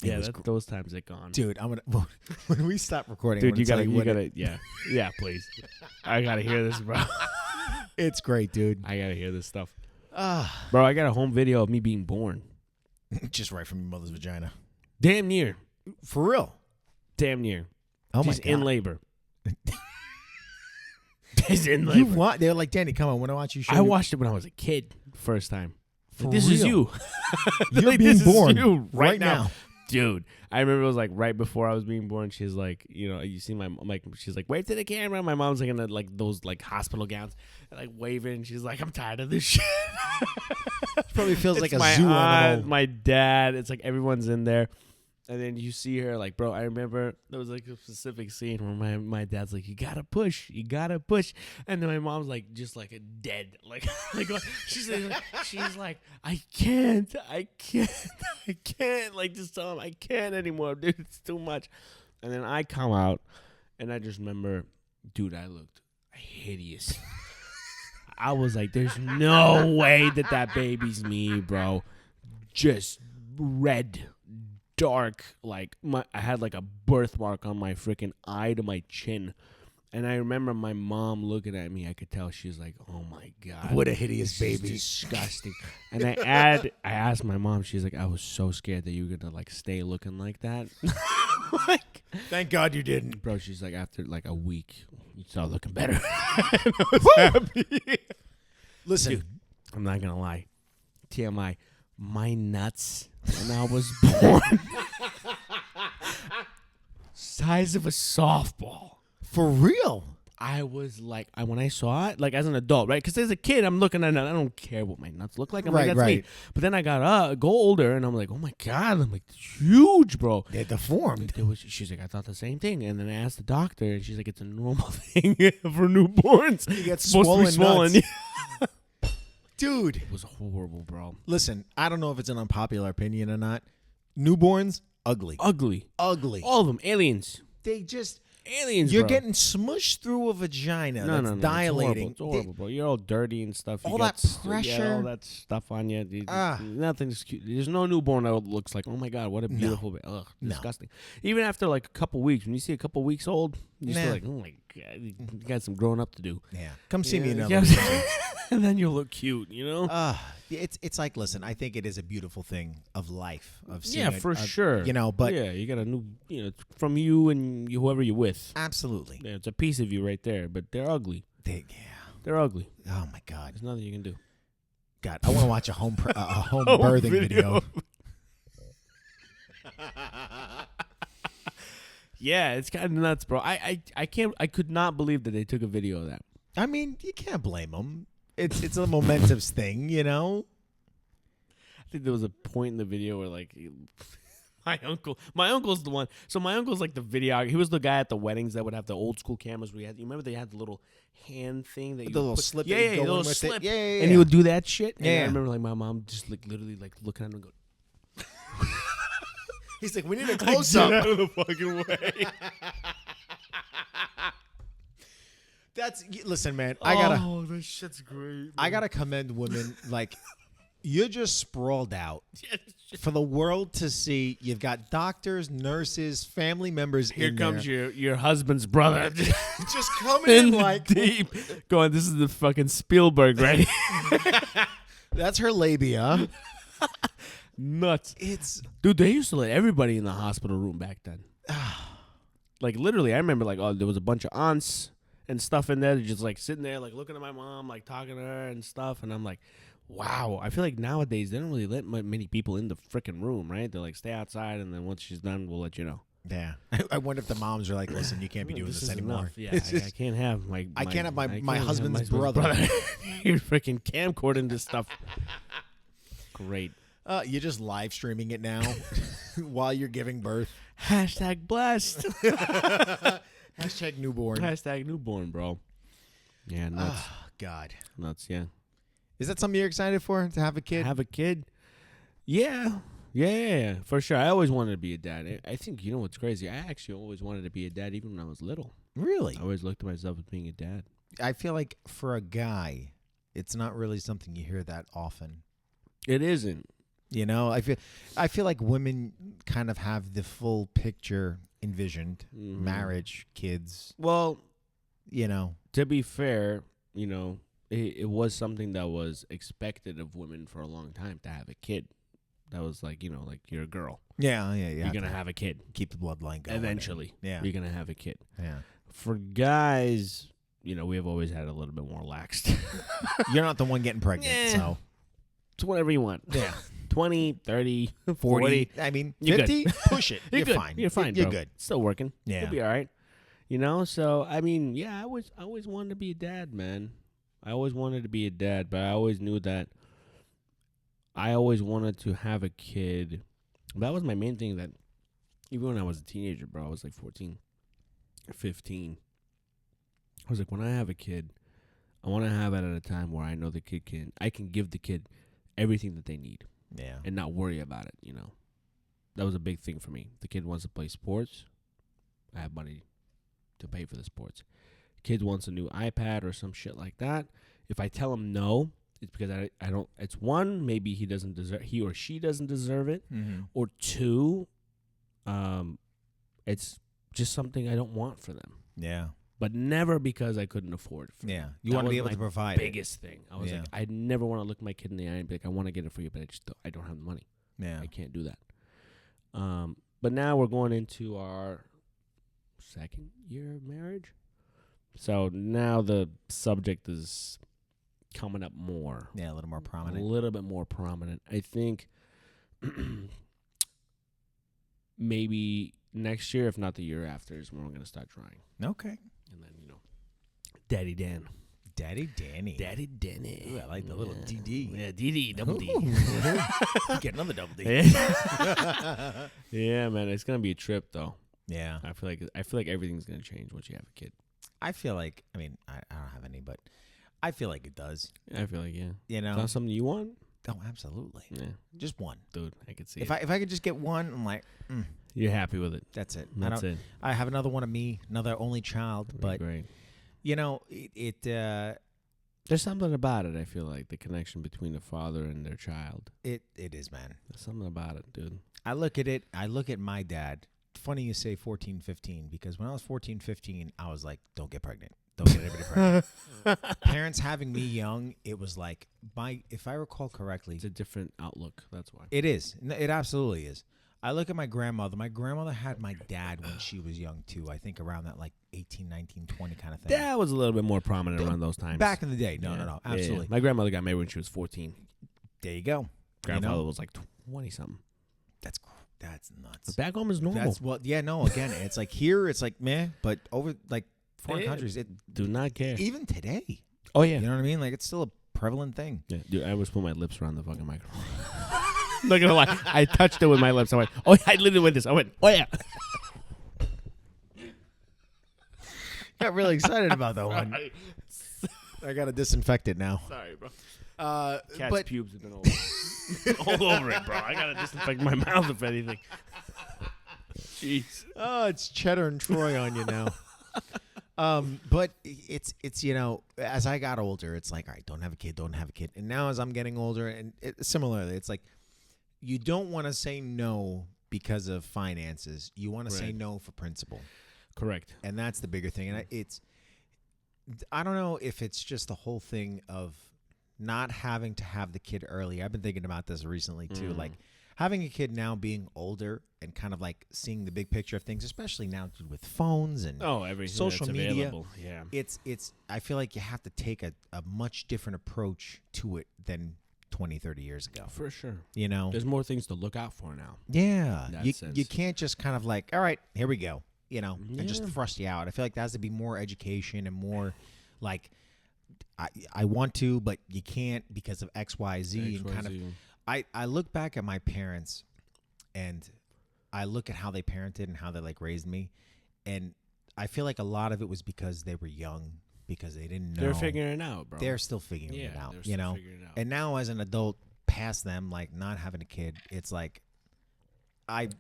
It Yeah, was those times are gone. Dude, I'm gonna when we stop recording. Dude, I'm you gonna gotta, tell what yeah, please. I gotta hear this, bro. it's great, dude. I gotta hear this stuff, Ah, bro. I got a home video of me being born. just right from your mother's vagina. Damn near, For real. damn near. Oh my She's god. in labor. She's in labor. You've watched? They're like, Danny, come on. When I watch you show I you- watched it when I was a kid, first time. For This is real? you. You're Like, being this is born you right now. Dude, I remember it was like right before I was being born. She's like, you see my like, she's like, wave to the camera. My mom's like in like those like hospital gowns, and, like waving. She's like, I'm tired of this shit. Probably feels It's like a my zoo aunt, animal. my dad. It's like everyone's in there, and then you see her like, bro. I remember there was like a specific scene where my dad's like, you gotta push, and then my mom's like, just like a dead, like she's like, I can't, like just tell him I can't anymore, dude. It's too much. And then I come out, and I just remember, dude, I looked hideous. I was like, there's no way that baby's me, bro. Just red, dark, like I had like a birthmark on my freaking eye to my chin. And I remember my mom looking at me. I could tell she was like, "Oh my god, What a hideous this is baby." disgusting." And I asked my mom. She's like, "I was so scared that you were gonna like stay looking like that." Like, Thank God you didn't. bro, she's like, after like a week, you start looking better. And I was happy. Listen, Dude, I'm not gonna lie. TMI. My nuts when I was born, size of a softball. For real? I was like, when I saw it, like as an adult, right? Because as a kid, I'm looking at it, I don't care what my nuts look like. I'm like, that's me. But then I go older, and I'm like, oh my God, I'm like, it's huge, bro. They're deformed. She's like, I thought the same thing. And then I asked the doctor, and she's like, it's a normal thing for newborns. You get supposed swollen nuts. Dude. It was horrible, bro. Listen, I don't know if it's an unpopular opinion or not. Newborns, ugly. Ugly. Ugly. All of them, aliens. They just... Aliens, You're bro. getting smushed through a vagina that's No, dilating. It's horrible, bro. You're all dirty and stuff. All You that got pressure. all that stuff on you. Ah. Nothing's cute. There's no newborn that looks like, oh my God, what a beautiful baby. Ugh, disgusting. Even after like a couple weeks, when you see a couple weeks old, you're still like, oh my God, you got some growing up to do. Yeah. Come see me another Yeah. week. And then you'll look cute, you know? It's like, listen, I think it is a beautiful thing of life. Of seeing Yeah, for sure. You know, but... Yeah, you got a new, it's from you and whoever you're with. Absolutely. Yeah, it's a piece of you right there, but they're ugly. They're ugly. Oh, my God. There's nothing you can do. God, I want to watch a home birthing video. Yeah, it's kind of nuts, bro. I could not believe that they took a video of that. I mean, you can't blame them. It's a momentous thing, you know? I think there was a point in the video where like my uncle's the one. So my uncle's like the videographer. He was the guy at the weddings that would have the old school cameras where you remember they had the little hand thing that The little slip. Yeah, that you the go little in with slip. it. Yeah. And he would do that shit. And Yeah. I remember like my mom just like literally like looking at him and go, He's like, we need a close up. Get out of the fucking way. Listen, man. Oh, this shit's great. I gotta commend women. Like, you're just sprawled out for the world to see. You've got doctors, nurses, family members. Here comes your husband's brother, just coming in like deep, going. This is the fucking Spielberg, right? That's her labia. Nuts. Dude, they used to let everybody in the hospital room back then. Like literally, I remember like there was a bunch of aunts and stuff in there, just like sitting there, like looking at my mom, like talking to her and stuff, and I'm like, wow. I feel like nowadays they don't really let many people in the freaking room, right? They're like, stay outside, and then once she's done, we'll let you know. Yeah. I wonder if the moms are like, listen, you can't be doing this anymore. Yeah, I can't have my husband's brother. You're freaking camcording this stuff. Great. You're just live streaming it now while you're giving birth. Hashtag blessed. Hashtag newborn. Hashtag newborn, bro. Yeah, nuts. Oh, God. Nuts, yeah. Is that something you're excited for, to have a kid? Have a kid? Yeah, for sure. I always wanted to be a dad. I think, you know what's crazy? I actually always wanted to be a dad even when I was little. Really? I always looked at myself as being a dad. I feel like for a guy, it's not really something you hear that often. It isn't. You know, I feel like women kind of have the full picture envisioned. Mm-hmm. Marriage, kids. Well, you know. To be fair, you know, it was something that was expected of women for a long time to have a kid. That was like, you know, like you're a girl. Yeah. You're going to have a kid. Keep the bloodline going. Eventually. Yeah. You're going to have a kid. Yeah. For guys, you know, we have always had a little bit more laxed. You're not the one getting pregnant, so. It's whatever you want. Yeah. 20, 30, 40. I mean, You're 50, good. push it. You're good. fine. You're fine, You're bro. good. Still working. Yeah. You'll be all right. You know, so, I mean, yeah, I always wanted to be a dad, man. I always wanted to be a dad, but I always knew that I always wanted to have a kid. That was my main thing, that even when I was a teenager, bro, I was like 14, 15. I was like, when I have a kid, I want to have it at a time where I know I can give the kid everything that they need. Yeah. And not worry about it, you know. That was a big thing for me. The kid wants to play sports. I have money to pay for the sports. Kid wants a new iPad or some shit like that. If I tell him no, it's because I don't. It's one, maybe he or she doesn't deserve it, or two, it's just something I don't want for them. Yeah. But never because I couldn't afford it. Yeah. You want to be able to provide biggest thing. I was like, I never want to look my kid in the eye and be like, I want to get it for you, but I don't have the money. Yeah. I can't do that. But now we're going into our second year of marriage. So now the subject is coming up more. Yeah, a little more A prominent. little bit more prominent. I think maybe next year, if not the year after, is when we're going to start trying. Okay. And then, Daddy Dan. Daddy Danny. Daddy Danny. Ooh, I like the little DD. Yeah, DD, double D. Get another double D. Yeah, man, it's going to be a trip, though. Yeah. I feel like everything's going to change once you have a kid. I feel like, I mean, I don't have any, but I feel like it does. I feel like, yeah. You Is know? that something you want? Oh, absolutely. Yeah. Just one. Dude, I could see If it. I could just get one, I'm like, You're happy with it. that's it. That's it. I have another one of me, another only child, but Great. you know, There's something about it, I feel like, the connection between the father and their child. it is, man. There's something about it, dude. I look at it. I look at my dad. Funny you say 14, 15, because when I was 14, 15, I was like, don't get pregnant. Don't get anybody pregnant. Parents having me young, it was like, if I recall correctly, It's a different outlook. That's why. it is. It absolutely is. I look at my grandmother. My grandmother had my dad when she was young, too. I think around that, like, 18, 19, 20 kind of thing. Dad was a little bit more prominent around those times. Back in the day. No, Yeah. no. Yeah, Absolutely. yeah. My grandmother got married when she was 14. There you go. Grandfather was like 20-something. That's nuts. But back home is normal. That's what. Yeah, no. Again, it's like here, it's like meh, but over like foreign Yeah. countries, it Do not care. even today. Oh, yeah. You know what I mean? Like it's still a prevalent thing. Yeah, dude, I always put my lips around the fucking microphone. Not gonna lie, I touched it with my lips. I went, oh yeah, I literally went this. I went, oh yeah. Got really excited about that one. I gotta disinfect it now. Sorry, bro. Cat's But pubes have been all over it, bro. I gotta disinfect my mouth if anything. Jeez. oh, it's Cheddar and Troy on you now. But it's as I got older, it's like, all right, don't have a kid. And now as I'm getting older, and similarly, it's like you don't want to say no because of finances. You want to say Right. no for principle. Correct. And that's the bigger thing. And I don't know if it's just the whole thing of not having to have the kid early. I've been thinking about this recently too. Like having a kid now being older and kind of like seeing the big picture of things, especially now with phones and Everything social that's media. available. Yeah. It's I feel like you have to take a much different approach to it than 20, 30 years ago. For sure. You know? There's more things to look out for now. Yeah. in that You sense. you can't just kind of like, all right, here we go. And just Yeah. thrust you out. I feel like there has to be more education and more like I want to, but you can't because of X, Y, Z. And kind of I look back at my parents and I look at how they parented and how they like raised me, and I feel like a lot of it was because they were young, because they didn't know. They're figuring it out, bro. They're still figuring it out, they're still figuring it out. And now as an adult, past them, like not having a kid, it's like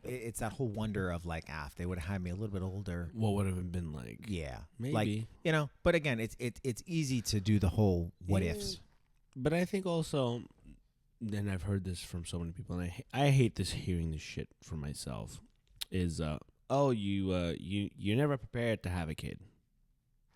it's that whole wonder of like, if they would have had me a little bit older, What would have been like? yeah, Maybe. like But again, it's easy to do the whole what Yeah. ifs. But I think also, and I've heard this from so many people, and I hate hearing this shit from myself. Is you're never prepared to have a kid.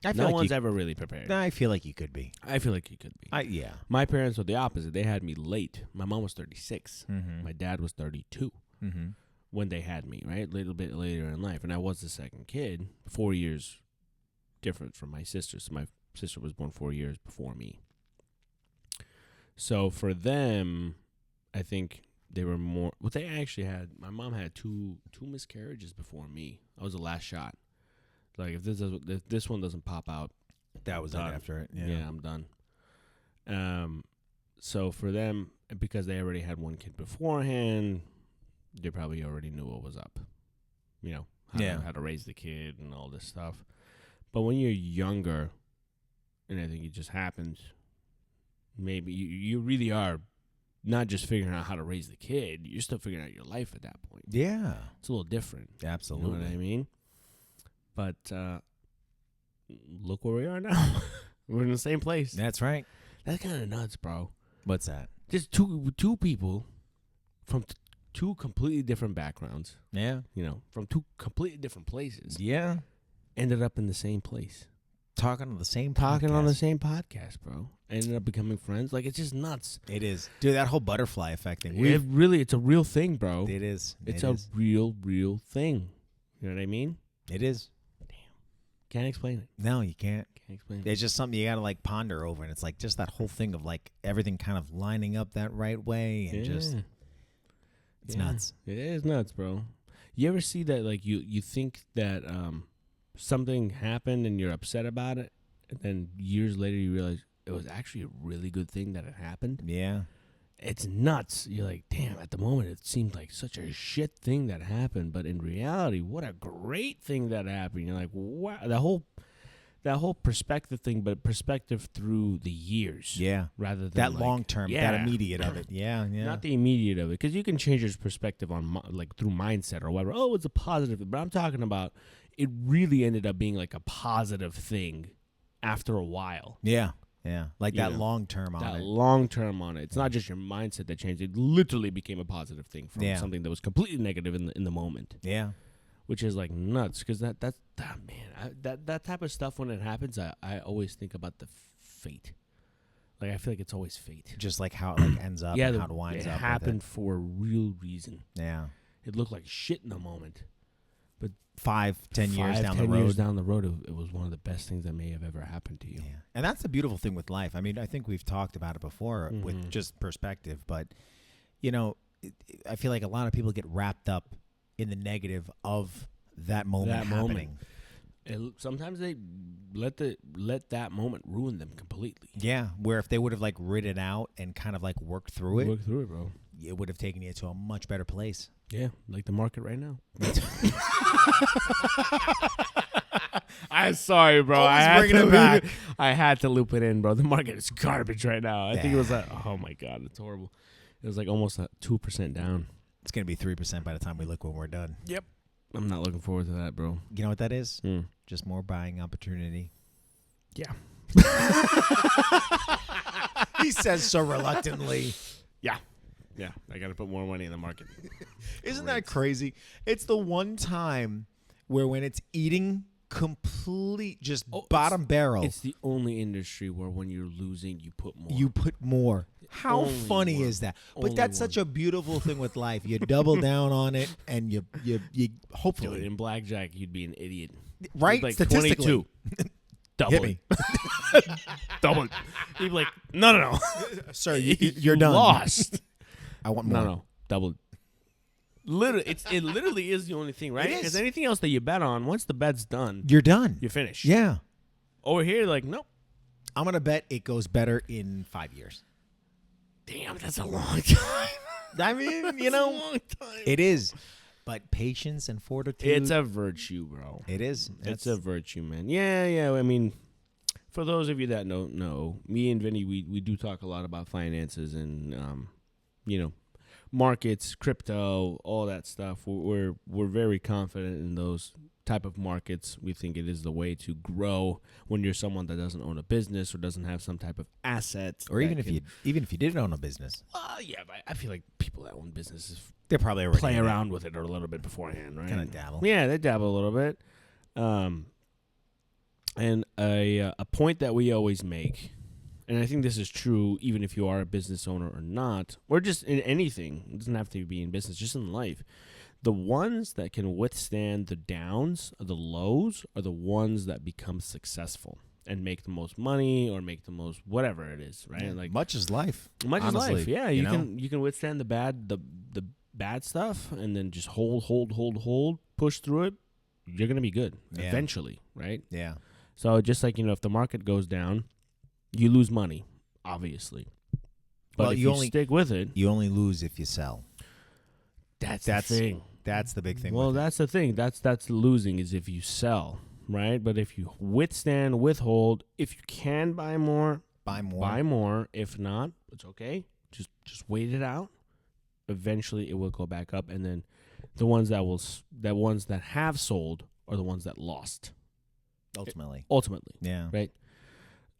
I feel No like one's ever really prepared. I feel like you could be. I feel like you could be. Yeah. My parents were the opposite. They had me late. My mom was 36. Mm-hmm. My dad was 32 Mm-hmm. when they had me, right? A little bit later in life. And I was the second kid, 4 years different from my sister. So my sister was born 4 years before me. So for them, I think they were more. Well, they actually had. My mom had two miscarriages before me. I was the last shot. Like if this one doesn't pop out, That was it done. after it. Yeah, I'm done. So for them, because they already had one kid beforehand, they probably already knew what was up. How to raise the kid and all this stuff. But when you're younger, and I think it just happens, maybe you really are not just figuring out how to raise the kid, you're still figuring out your life at that point. Yeah. It's a little different. Absolutely. You know what I mean? But look where we are now. We're in the same place. That's right. That's kind of nuts, bro. What's that? Just two people from two completely different backgrounds, Yeah. from two completely different places, Yeah. ended up in the same place. Talking on the same Talking on podcast. the same podcast, bro. Ended up becoming friends. Like, it's just nuts. It is. Dude, that whole butterfly effect thing. It's a real thing, bro. It is. It's It a is. real thing. You know what I mean? It is. Can't explain it. No, you can't. Can't explain it. It's just something you got to like ponder over, and it's like just that whole thing of like everything kind of lining up that right way, and just it's nuts. It is nuts, bro. You ever see that? Like you think that something happened and you're upset about it, and then years later you realize it was actually a really good thing that it happened. Yeah. It's nuts. You're like, damn, at the moment it seemed like such a shit thing that happened, but in reality, what a great thing that happened. You're like, wow, that whole perspective thing, but perspective through the years. Yeah. Rather than That like, long term, that immediate of it. Yeah, yeah. Not the immediate of it, because you can change your perspective on like through mindset or whatever. Oh, it's a positive, but I'm talking about it really ended up being like a positive thing after a while. Yeah. Yeah, like You that know, long term on That it. long term on it. It's not just your mindset that changed. It literally became a positive thing from something that was completely negative in the moment. Yeah. Which is like nuts, because that type of stuff when it happens, I always think about the fate. Like I feel like it's always fate. Just like how it like ends up and how it winds up. It happened for a real reason. Yeah. It looked like shit in the moment. 5-10 years down the 10 road. years down the road, it was one of the best things that may have ever happened to you. Yeah. And that's the beautiful thing with life. I mean, I think we've talked about it before with just perspective, but you know, I feel like a lot of people get wrapped up in the negative of that moment happening. Sometimes they let that moment ruin them completely. Yeah, where if they would have like rid it out and kind of like worked through it, Bro. It would have taken you to a much better place. Yeah, like the market right now. I'm sorry, bro. I had to loop it in, bro. The market is garbage right now. I think it was oh my god, it's horrible. It was like almost 2% down. It's gonna be 3% by the time we look when we're done. Yep. I'm not looking forward to that, bro. You know what that is? Just more buying opportunity. Yeah. He says so reluctantly. Yeah. Yeah, I got to put more money in the market. Isn't that crazy? It's the one time where when it's eating complete, just bottom barrel. It's the only industry where when you're losing, you put more. You put more. How Only funny one. is that? Only But that's one. such a beautiful thing with life. You double down on it, and you Dude, hopefully in blackjack, you'd be an idiot. right Like statistically. 22. Double Hit it. me, Double it. You'd be like, no. sir. You're done. Lost. I want more. No. Double it. Literally, it literally is the only thing, right? It is. Because anything else that you bet on, once the bet's done, You're done. you finish. Yeah. Over here, like, nope. I'm gonna bet it goes better in 5 years. Damn, that's a long time. I mean, That's a long time. it is. But patience and fortitude. It's a virtue, bro. It is. It's a virtue, man. Yeah. I mean, for those of you that don't know, me and Vinny, we do talk a lot about finances and, markets, crypto, all that stuff. We're very confident in those type of markets. We think it is the way to grow when you're someone that doesn't own a business or doesn't have some type of asset. or even if you did own a business, Yeah, but I feel like people that own businesses they're probably already play in it. around with it a little bit beforehand, right? Kind of dabble. Yeah, they dabble a little bit. And a point that we always make, and I think this is true even if you are a business owner or not, or just in anything, it doesn't have to be in business, just in life. The ones that can withstand the downs or the lows are the ones that become successful and make the most money or make the most whatever it is, right? Yeah, Like much is life. much is honestly, life. Yeah, you you can withstand the bad stuff and then just hold, push through it. You're gonna be good eventually, right? Yeah. So just like if the market goes down, you lose money, obviously. But Well, if you you only- stick with it, You only lose if you sell. that's the thing. That's the big thing. Well, with it. that's the thing. That's losing is if you sell, right? But if you withhold, if you can buy more, buy more. buy more. If not, it's okay. Just wait it out. Eventually, it will go back up, and then the ones that have sold are the ones that lost ultimately. ultimately, Yeah. right?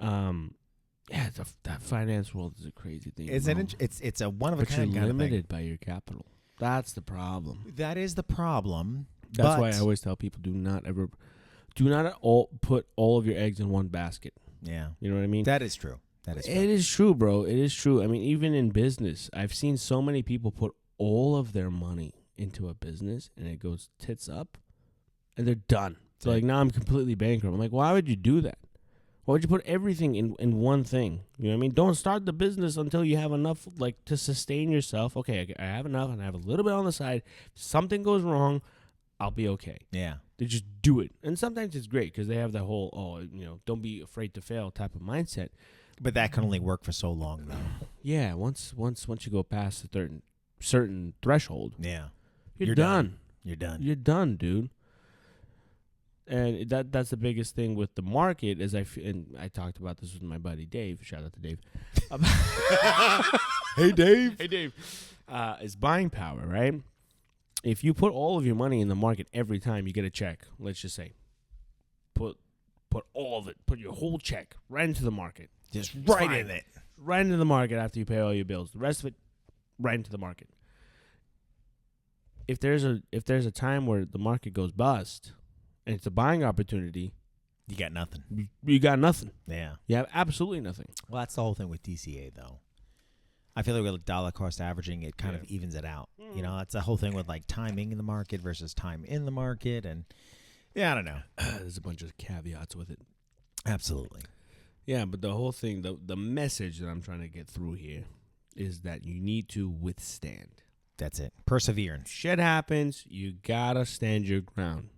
Yeah, that finance world is a crazy thing. It's bro. it's a one of a But kind you're kind of thing. limited by your capital. That's the problem. That is the problem. That's but why I always tell people do not all put all of your eggs in one basket. yeah, You know what I mean? that is true. That is true. It is true, bro. It is true. I mean, even in business, I've seen so many people put all of their money into a business and it goes tits up and they're done. So like now I'm completely bankrupt. I'm like, why would you do that? Why would you put everything in one thing? You know what I mean? Don't start the business until you have enough like to sustain yourself. Okay, I have enough and I have a little bit on the side. If something goes wrong, I'll be okay. Yeah. They just do it. And sometimes it's great because they have that whole, don't be afraid to fail type of mindset. But that can only work for so long, though. Yeah, once you go past a certain threshold, Yeah. you're done. You're done. You're done, dude. And that's the biggest thing with the market is and I talked about this with my buddy Dave. Shout out to Dave. Hey, Dave. Hey, Dave. Is buying power, right? If you put all of your money in the market every time you get a check, let's just say, put all of it, put your whole check right into the market. Just It's right fine. in it. Right into the market after you pay all your bills. The rest of it, right into the market. If there's a time where the market goes bust and it's a buying opportunity, You got nothing. you got nothing. Yeah. You have absolutely nothing. Well, that's the whole thing with DCA, though. I feel like with dollar cost averaging, it kind of evens it out. You know, that's the whole thing with like timing in the market versus time in the market. And yeah, I don't know. There's a bunch of caveats with it. Absolutely. Yeah, but the whole thing, the message that I'm trying to get through here is that you need to withstand. That's it. Perseverance. Shit happens. You gotta stand your ground.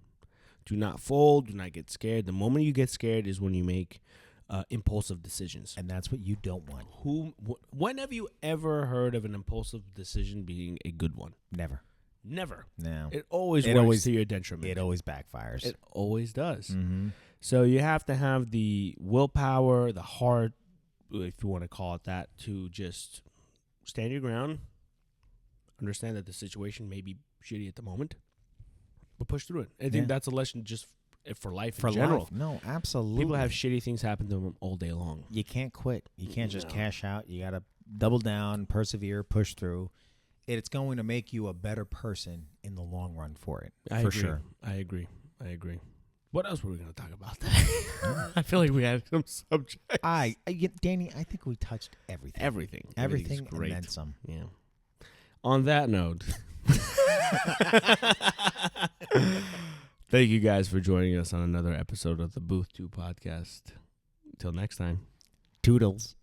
Do not fold. Do not get scared. The moment you get scared is when you make impulsive decisions. And that's what you don't want. When have you ever heard of an impulsive decision being a good one? Never. Never. No. It always works to your detriment. It always backfires. It always does. Mm-hmm. So you have to have the willpower, the heart, if you want to call it that, to just stand your ground, understand that the situation may be shitty at the moment, but push through it. I think that's a lesson just for life in general. Life. No, absolutely. People have shitty things happen to them all day long. You can't quit. You can't just cash out. You got to double down, persevere, push through. It's going to make you a better person in the long run for it. Sure. I agree. What else were we going to talk about? I feel like we had some subjects. Danny, I think we touched everything. Everything and then some. Yeah. On that note, thank you guys for joining us on another episode of the Booth 2 podcast. Until next time. Toodles.